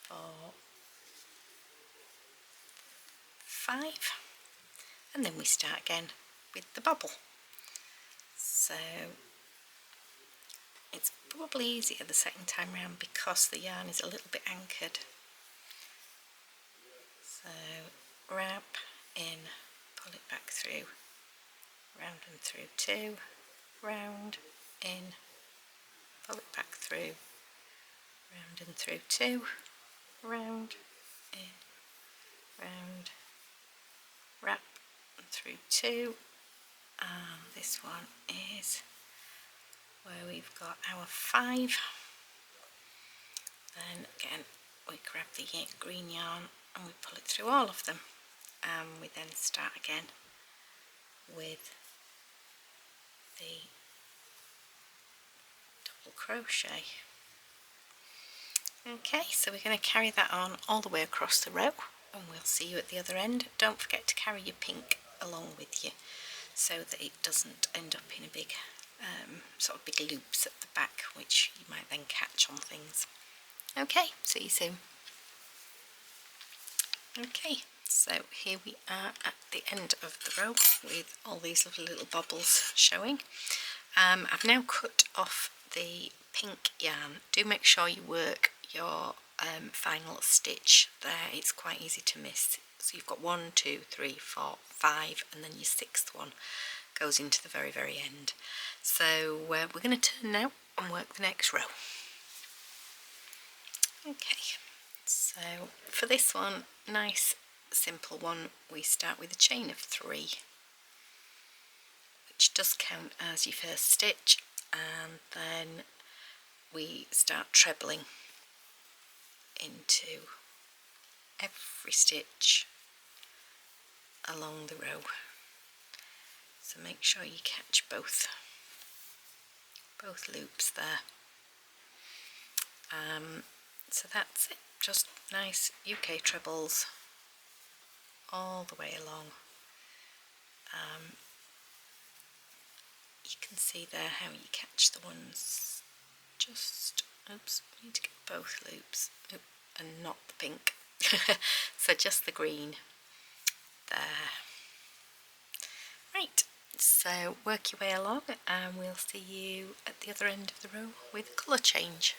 4, 5, and then we start again with the bobble. So it's probably easier the second time round because the yarn is a little bit anchored. So wrap in, pull it back through, round and through 2, round in, pull it back through, round and through 2, round in, round, wrap and through 2, and this one is where we've got our 5. Then again we grab the green yarn and we pull it through all of them, and we then start again with the double crochet. Okay, so we're going to carry that on all the way across the row, and we'll see you at the other end. Don't forget to carry your pink along with you so that it doesn't end up in a big sort of big loops at the back, which you might then catch on things. Okay, see you soon. Okay, So here we are at the end of the row with all these lovely little bobbles showing. I've now cut off the pink yarn. Do make sure you work your final stitch there, it's quite easy to miss. So you've got 1, 2, 3, 4, 5 and then your 6th one goes into the very end. So we're going to turn now and work the next row. Okay, so for this one, nice simple one, we start with a chain of 3, which does count as your first stitch, and then we start trebling into every stitch along the row. So make sure you catch both loops there. So that's it, just nice UK trebles all the way along. You can see there how you catch the ones, just, oops, need to get both loops, and not the pink, so just the green there. Right, so work your way along and we'll see you at the other end of the row with a colour change.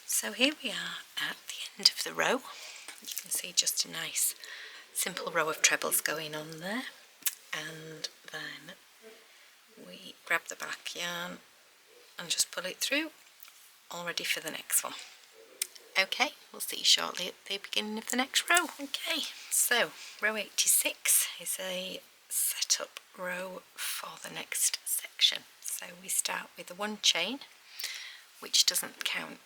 So here we are at the end of the row. You can see just a nice simple row of trebles going on there, and then we grab the black yarn and just pull it through, all ready for the next one. Okay, we'll see you shortly at the beginning of the next row. Okay, so row 86 is a setup row for the next section. So we start with the 1 chain, which doesn't count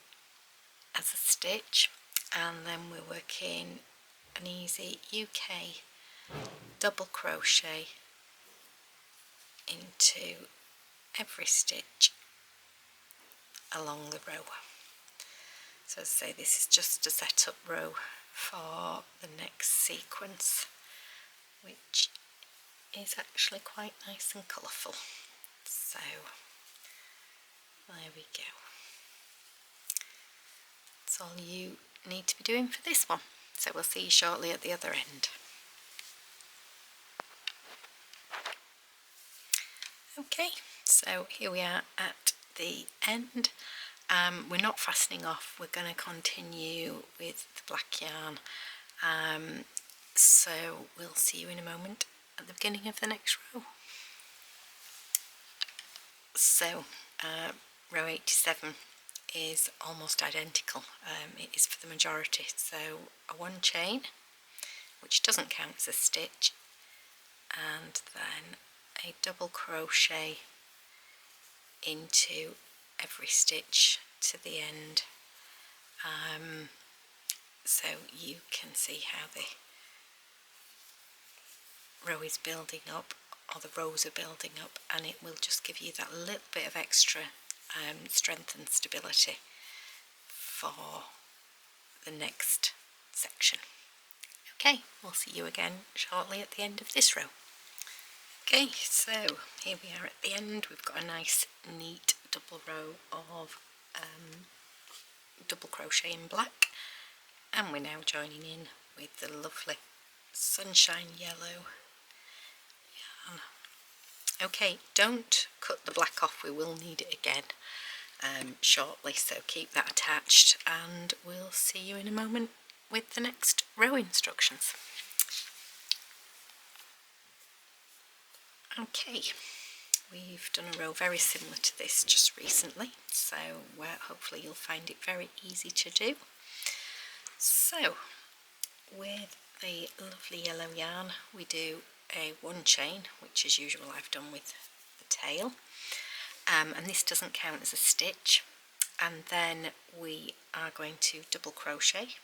as a stitch, and then we're working an easy UK double crochet into every stitch along the row. So as I say, this is just a setup row for the next sequence, which is actually quite nice and colourful. So there we go. That's all you need to be doing for this one. So we'll see you shortly at the other end. Okay, so here we are at the end. We're not fastening off, we're going to continue with the black yarn. So we'll see you in a moment at the beginning of the next row. So row 87 is almost identical. It is for the majority. So a 1 chain, which doesn't count as a stitch, and then a double crochet into every stitch to the end. So you can see how the row is building up, or the rows are building up, and it will just give you that little bit of extra strength and stability for the next section. Okay, we'll see you again shortly at the end of this row. Okay, so here we are at the end. We've got a nice neat double row of double crochet in black, and we're now joining in with the lovely sunshine yellow yarn. Okay, don't cut the black off, we will need it again shortly, so keep that attached, and we'll see you in a moment with the next row instructions. Okay, we've done a row very similar to this just recently, so hopefully you'll find it very easy to do. So with the lovely yellow yarn, we do a 1 chain, which as usual I've done with the tail, and this doesn't count as a stitch, and then we are going to double crochet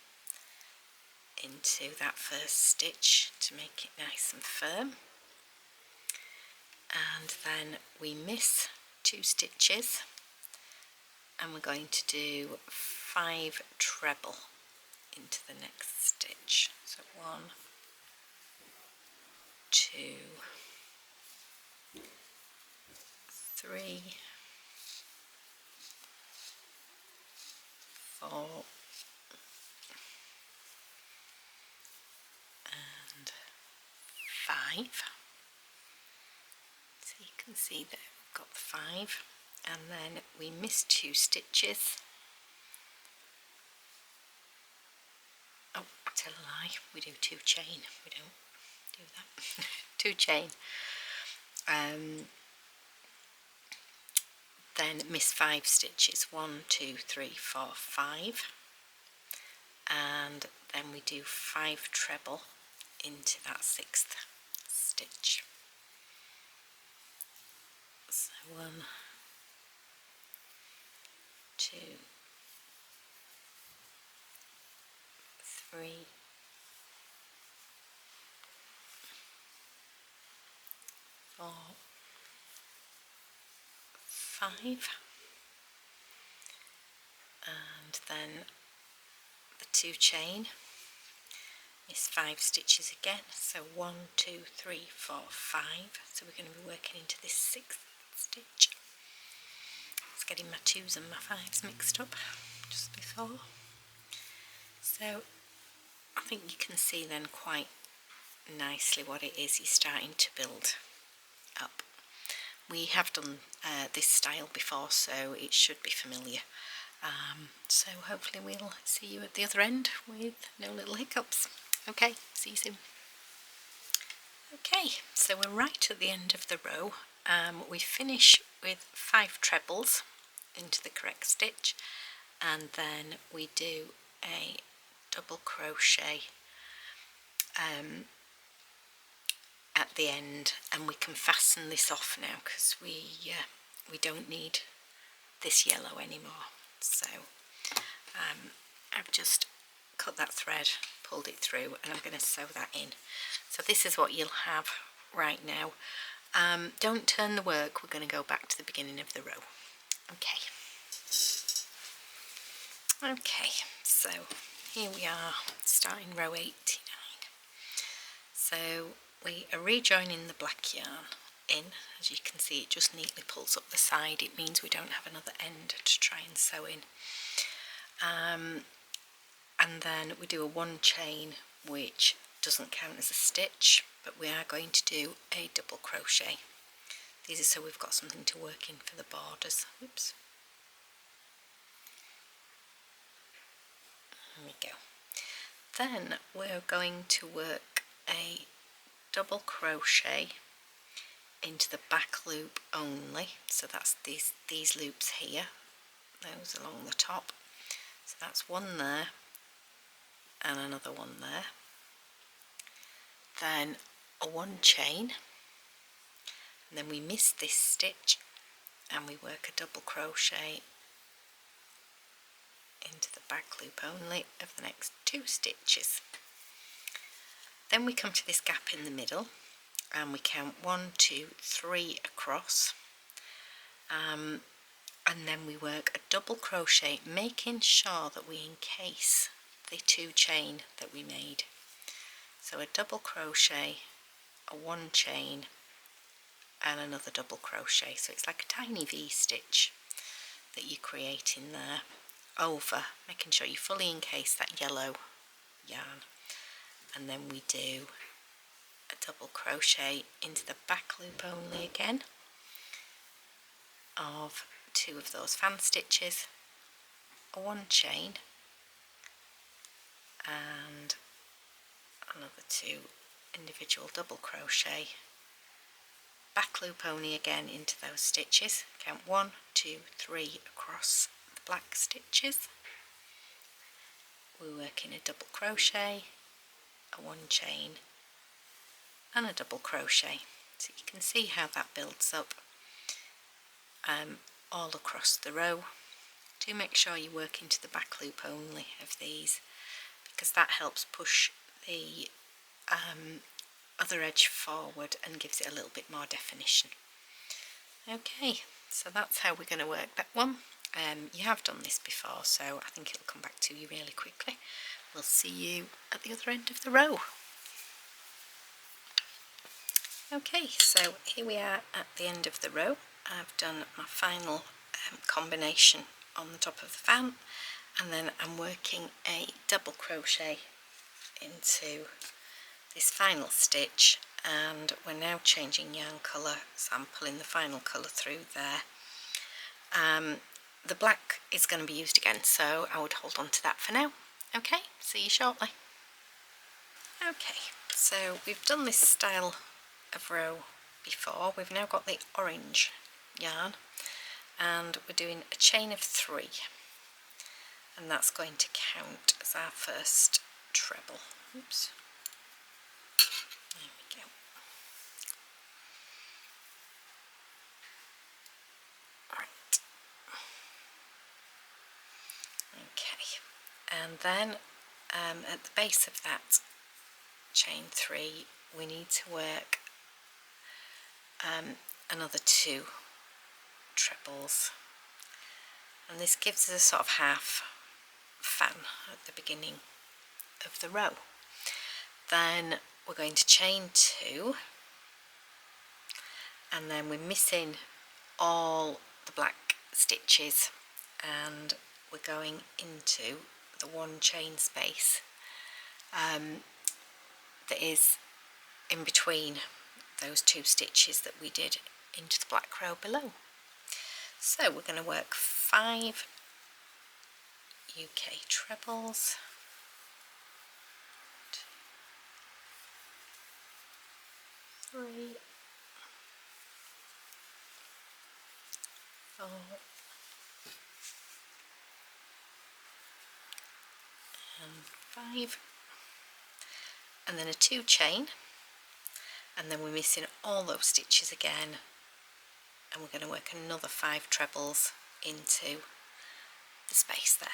into that first stitch to make it nice and firm, and then we miss 2 stitches, and we're going to do 5 treble into the next stitch. So 1, 2, 3, 4, So you can see that we've got the 5, and then we missed 2 stitches. Oh, I tell a lie, we do 2 chain, we don't do that. 2 chain. Then miss 5 stitches, 1, 2, 3, 4, 5, and then we do 5 treble into that 6th stitch. So 1, 2, 3, 4, 5, and then the 2 chain, miss 5 stitches again, so 1, 2, 3, 4, 5, so we're going to be working into this 6th stitch. It's getting my 2s and my 5s mixed up just before. So I think you can see then quite nicely what it is you're starting to build up. We have done this style before, so it should be familiar. So hopefully we'll see you at the other end with no little hiccups. Okay, see you soon. Okay, so we're right at the end of the row. We finish with 5 trebles into the correct stitch, and then we do a double crochet at the end, and we can fasten this off now because we don't need this yellow anymore. So I've just cut that thread, pulled it through, and I'm going to sew that in. So this is what you'll have right now. Don't turn the work, we're going to go back to the beginning of the row. Okay, so here we are, starting row 89. So we are rejoining the black yarn in. As you can see, it just neatly pulls up the side. It means we don't have another end to try and sew in. And then we do a 1 chain, which doesn't count as a stitch, but we are going to do a double crochet. These are so we've got something to work in for the borders. Oops. There we go. Then we're going to work a double crochet into the back loop only. So that's these loops here, those along the top. So that's 1 there and another 1 there. Then a 1 chain, and then we miss this stitch and we work a double crochet into the back loop only of the next 2 stitches. Then we come to this gap in the middle and we count 1, 2, 3 across, and then we work a double crochet, making sure that we encase the 2 chain that we made. So a double crochet, a 1 chain, and another double crochet. So it's like a tiny V-stitch that you create in there, over, making sure you fully encase that yellow yarn. And then we do a double crochet into the back loop only again of 2 of those fan stitches, a 1 chain, and another 2 individual double crochet, back loop only again into those stitches, count 1, 2, 3 across the black stitches. We work in a double crochet, a 1 chain, and a double crochet. So you can see how that builds up all across the row. Do make sure you work into the back loop only of these, because that helps push the other edge forward and gives it a little bit more definition. Okay, so that's how we're going to work that one. You have done this before, so I think it'll come back to you really quickly. We'll see you at the other end of the row. Okay, so here we are at the end of the row. I've done my final combination on the top of the fan, and then I'm working a double crochet into this final stitch, and we're now changing yarn colour, so I'm pulling the final colour through there. The black is going to be used again, so I would hold on to that for now. Okay, see you shortly. Okay, so we've done this style of row before. We've now got the orange yarn, and we're doing a chain of 3, and that's going to count as our first treble. Oops. There we go. Right. Okay, and then at the base of that chain 3 we need to work another 2 trebles, and this gives us a sort of half fan at the beginning of the row. Then we're going to chain 2, and then we're missing all the black stitches, and we're going into the 1 chain space that is in between those 2 stitches that we did into the black row below. So we're going to work 5 UK trebles, 2, 3, 4, and 5, and then a 2 chain, and then we're missing all those stitches again, and we're going to work another 5 trebles into the space there.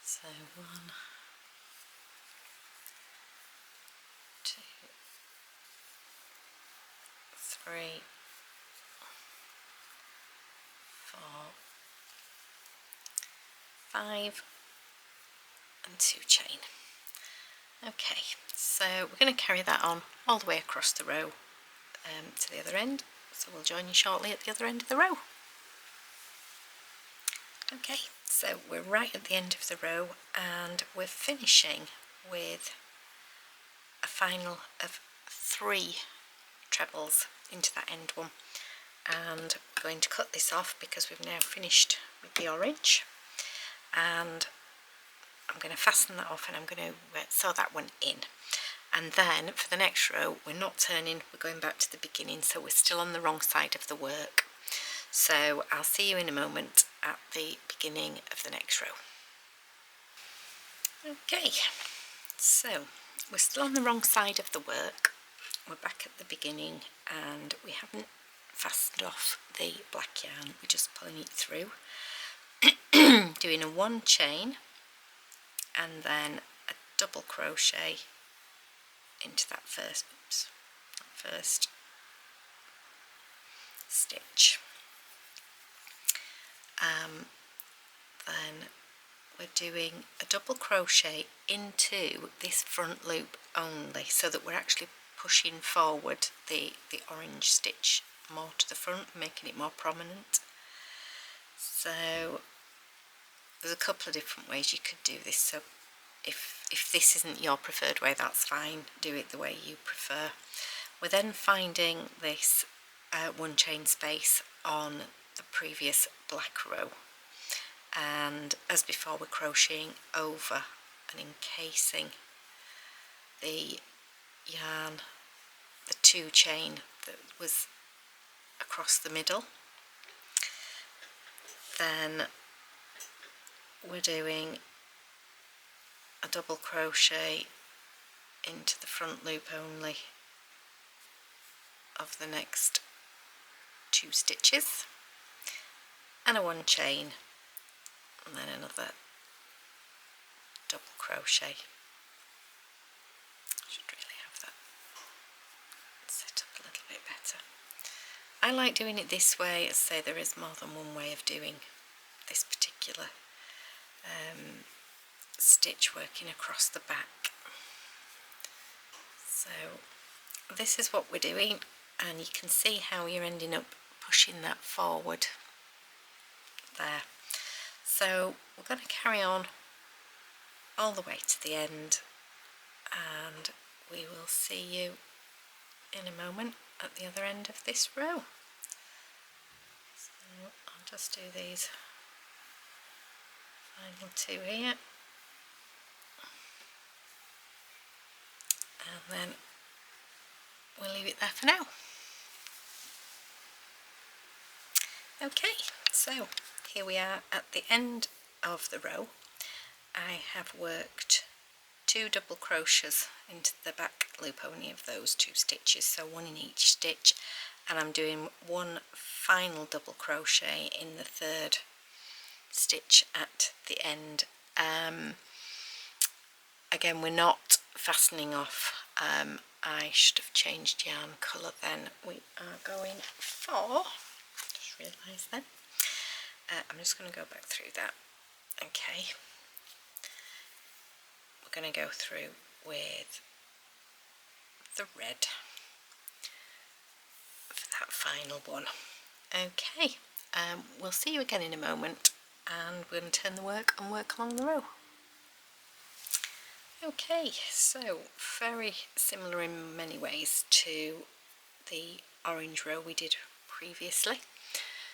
So 1, 2, 3, 4, 5, and 2 chain. Okay, so we're going to carry that on all the way across the row to the other end, so we'll join you shortly at the other end of the row. Okay, so we're right at the end of the row, and we're finishing with a final of 3 trebles into that end one, and I'm going to cut this off because we've now finished with the orange, and I'm going to fasten that off, and I'm going to sew that one in. And then for the next row we're not turning, we're going back to the beginning, so we're still on the wrong side of the work. So I'll see you in a moment at the beginning of the next row. Okay, so we're still on the wrong side of the work. We're back at the beginning, and we haven't fastened off the black yarn, we're just pulling it through, doing a 1 chain and then a double crochet into that first stitch. Then we're doing a double crochet into this front loop only, so that we're actually pushing forward the orange stitch more to the front, making it more prominent. So there's a couple of different ways you could do this, so if this isn't your preferred way, that's fine, do it the way you prefer. We're then finding this 1 chain space on the previous black row, and as before we're crocheting over and encasing the yarn, the 2 chain that was across the middle. Then we're doing a double crochet into the front loop only of the next 2 stitches, and a 1 chain, and then another double crochet. Should really have that set up a little bit better. I like doing it this way. As I say, there is more than one way of doing this particular stitch working across the back. So this is what we're doing, and you can see how you're ending up pushing that forward there. So we're going to carry on all the way to the end, and we will see you in a moment at the other end of this row. So I'll just do these final two here, and then we'll leave it there for now. Okay, so here we are at the end of the row. I have worked 2 double crochets into the back loop only of those 2 stitches, so 1 in each stitch, and I'm doing 1 final double crochet in the 3rd stitch at the end. Again, we're not fastening off. I should have changed yarn colour then. We are going for, just realised then, I'm just going to go back through that. Okay, we're going to go through with the red for that final one. Okay, we'll see you again in a moment, and we're going to turn the work and work along the row. Okay, so very similar in many ways to the orange row we did previously.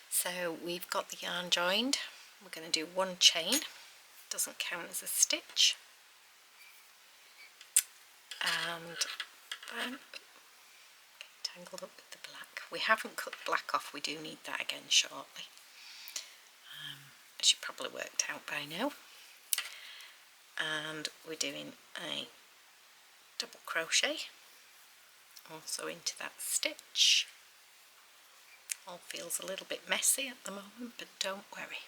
So we've got the yarn joined. We're going to do 1 chain, doesn't count as a stitch, and then tangled up with the black. We haven't cut the black off, we do need that again shortly, as you probably worked out by now. And we're doing a double crochet also into that stitch. All feels a little bit messy at the moment, but don't worry.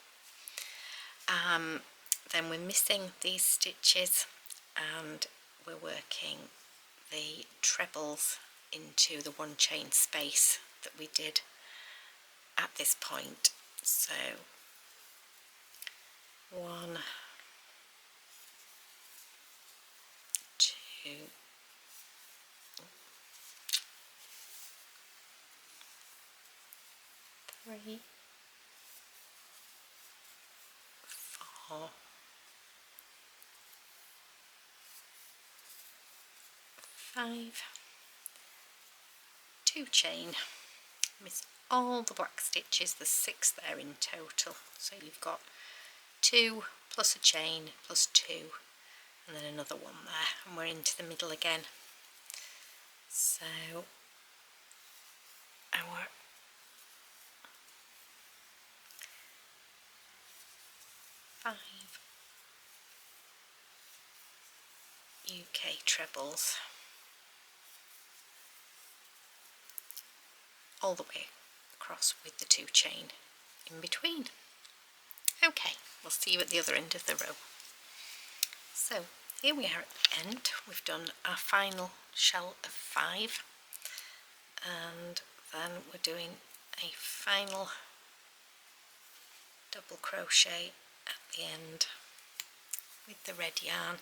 Then we're missing these stitches, and we're working the trebles into the 1 chain space that we did at this point. So 1, 2, 3, 4, 5, 2 chain, miss all the black stitches, there's 6 there in total, so you've got 2 plus a chain plus 2, and then another 1 there, and we're into the middle again. So our five UK trebles all the way across with the 2 chain in between. Okay, we'll see you at the other end of the row. So here we are at the end. We've done our final shell of 5, and then we're doing a final double crochet at the end with the red yarn.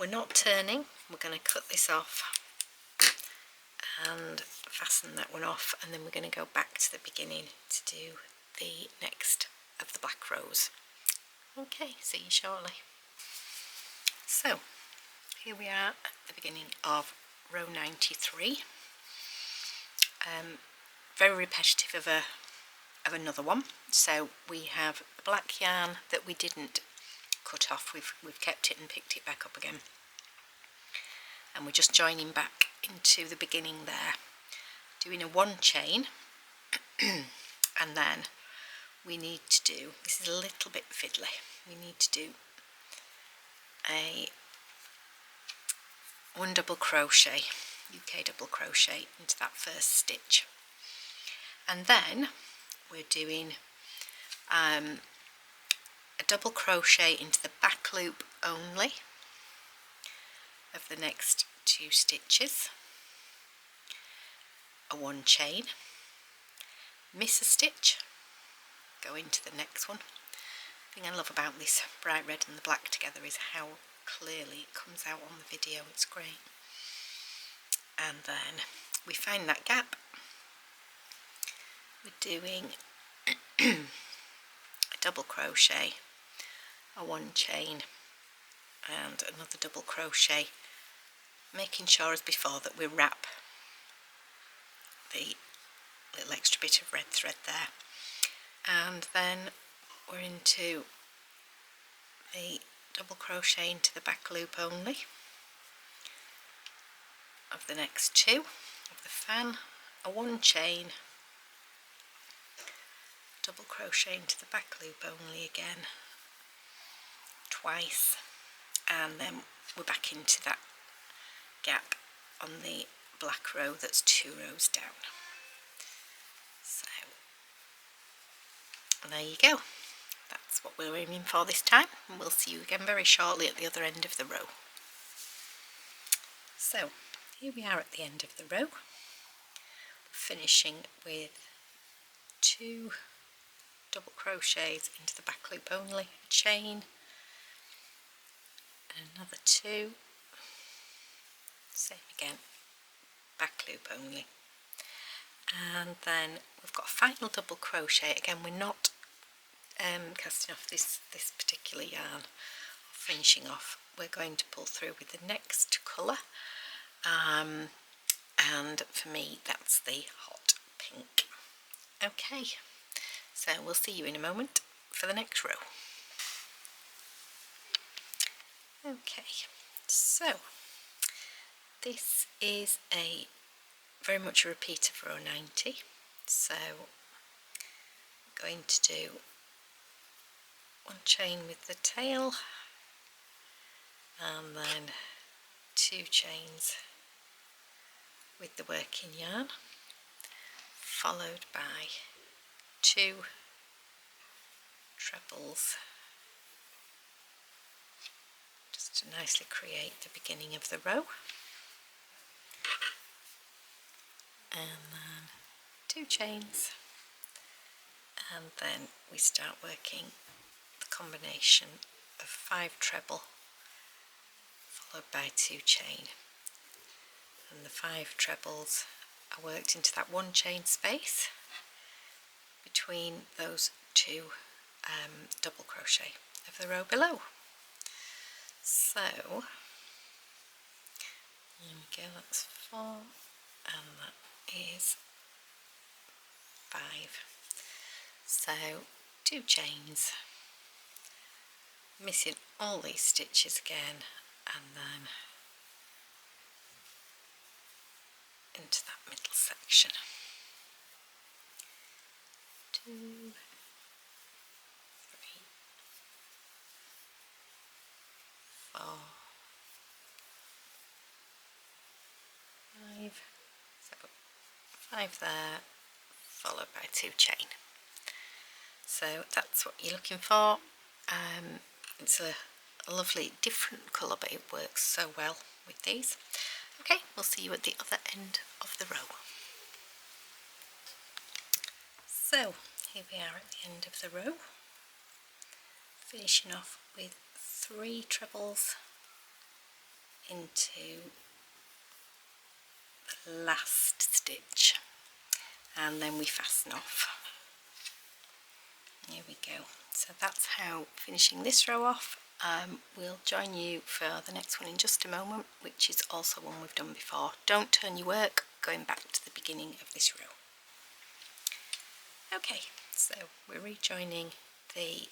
We're not turning, we're going to cut this off and fasten that one off, and then we're going to go back to the beginning to do the next of the black rows. Okay, see you shortly. So here we are at the beginning of row 93. Very repetitive of another one. So we have the black yarn that we didn't cut off, we've kept it and picked it back up again, and we're just joining back into the beginning there, doing a 1 chain, and then we need to do, this is a little bit fiddly, we need to do a 1 double crochet, UK double crochet into that first stitch, and then we're doing a double crochet into the back loop only of the next 2 stitches, a 1 chain, miss a stitch, go into the next one. The thing I love about this bright red and the black together is how clearly it comes out on the video, it's great. And then we find that gap, we're doing a double crochet, a 1 chain and another double crochet, making sure as before that we wrap the little extra bit of red thread there, and then we're into the double crochet into the back loop only of the next two of the fan, a 1 chain, double crochet into the back loop only again twice, and then we're back into that gap on the black row that's 2 rows down. So there you go, that's what we're aiming for this time, and we'll see you again very shortly at the other end of the row. So here we are at the end of the row, finishing with 2 double crochets into the back loop only, a chain, and another 2, same again, back loop only, and then we've got a final double crochet. Again, we're not casting off this particular yarn, finishing off. We're going to pull through with the next colour, and for me that's the hot pink. Okay, so we'll see you in a moment for the next row. Okay, so this is a very much a repeat of row 90, so I'm going to do 1 chain with the tail, and then 2 chains with the working yarn, followed by 2 trebles just to nicely create the beginning of the row, and then 2 chains, and then we start working the combination of 5 treble followed by 2 chain, and the 5 trebles are worked into that 1 chain space between those 2 double crochet of the row below. So here we go, that's 4, and that is 5. So 2 chains, missing all these stitches again, and then into that middle section. 2, 3, 4, 5, so 5 there, followed by 2 chain. So that's what you're looking for. It's a lovely different colour, but it works so well with these. Okay, we'll see you at the other end of the row. So here we are at the end of the row, finishing off with 3 trebles into the last stitch, and then we fasten off. Here we go. So that's how finishing this row off. We'll join you for the next one in just a moment, which is also one we've done before. Don't turn your work, going back to the beginning of this row. Okay, so we're rejoining the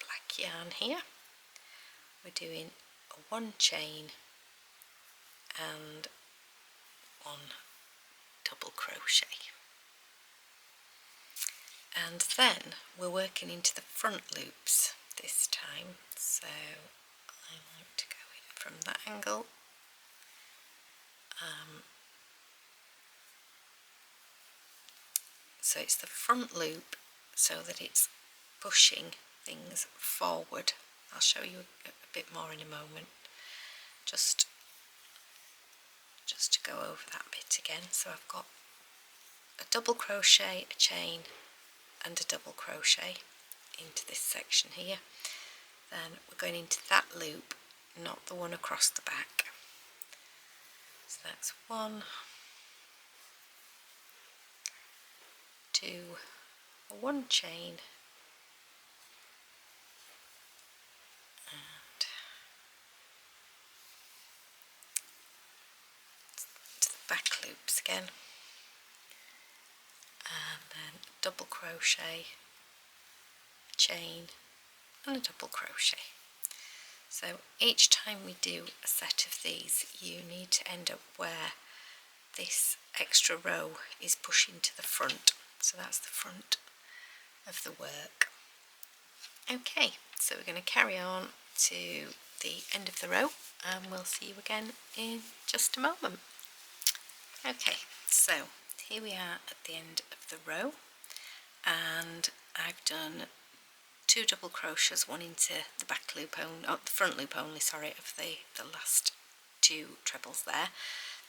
black yarn here. We're doing a 1 chain and 1 double crochet, and then we're working into the front loops this time, so I like to go in from that angle. So it's the front loop so that it's pushing things forward. I'll show you a bit more in a moment, just to go over that bit again. So I've got a double crochet, a chain and a double crochet into this section here. Then we're going into that loop, not the one across the back. So that's 1, 2, a 1 chain, and again, and then double crochet, a chain and a double crochet. So each time we do a set of these, you need to end up where this extra row is pushing to the front. So that's the front of the work. Okay, so we're going to carry on to the end of the row and we'll see you again in just a moment. Okay, so here we are at the end of the row, and I've done 2 double crochets, one into the back loop only, the front loop only, sorry, of the last 2 trebles there.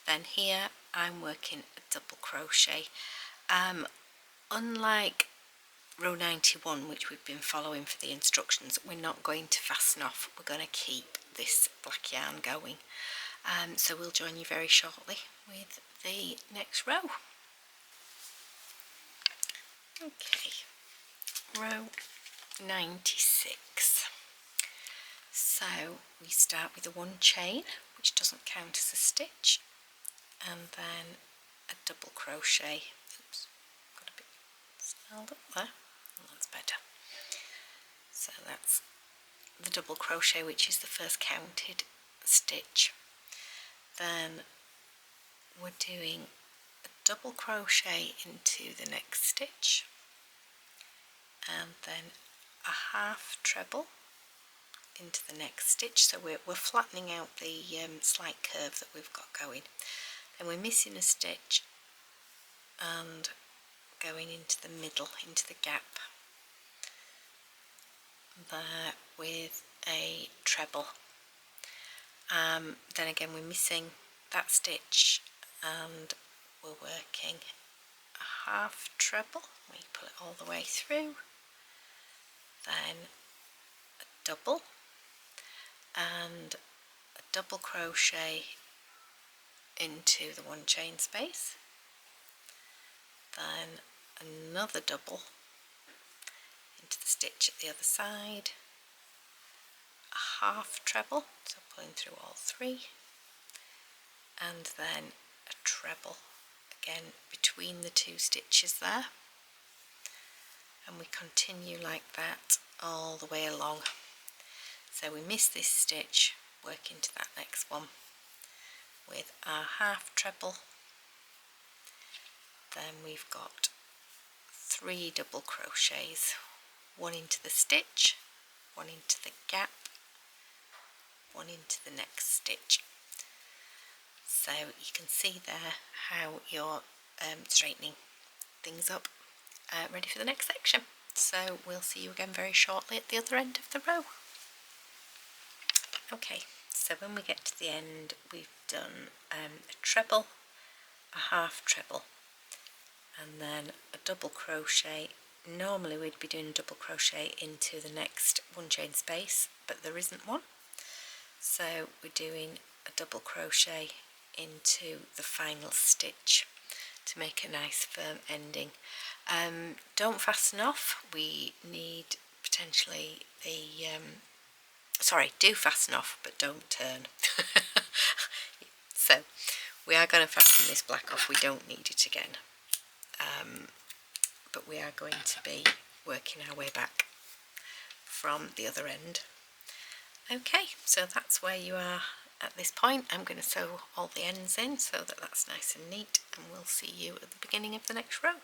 Then here I'm working a double crochet. Unlike row 91, which we've been following for the instructions, we're not going to fasten off, we're going to keep this black yarn going. So we'll join you very shortly with the next row. Okay, row 96. So we start with a 1 chain, which doesn't count as a stitch, and then a double crochet. Oops, got a bit snarled up there. That's better. So that's the double crochet, which is the first counted stitch. Then we're doing a double crochet into the next stitch, and then a half treble into the next stitch. So we're flattening out the slight curve that we've got going. Then we're missing a stitch and going into the middle, into the gap there with a treble. Then again we're missing that stitch and we're working a half treble. We pull it all the way through, then a double and a double crochet into the 1 chain space, then another double into the stitch at the other side, a half treble, so pulling through all 3, and then a treble again between the 2 stitches there, and we continue like that all the way along. So we miss this stitch, work into that next one with our half treble, then we've got 3 double crochets, 1 into the stitch, 1 into the gap, 1 into the next stitch. So you can see there how you're straightening things up, ready for the next section. So we'll see you again very shortly at the other end of the row. Okay, so when we get to the end, we've done a treble, a half treble, and then a double crochet. Normally we'd be doing a double crochet into the next 1 chain space, but there isn't one. So we're doing a double crochet into the final stitch to make a nice firm ending. Don't fasten off. We need potentially the do fasten off, but don't turn. So we are going to fasten this black off. We don't need it again, but we are going to be working our way back from the other end. Okay, so that's where you are at this point. I'm going to sew all the ends in so that that's nice and neat, and we'll see you at the beginning of the next row.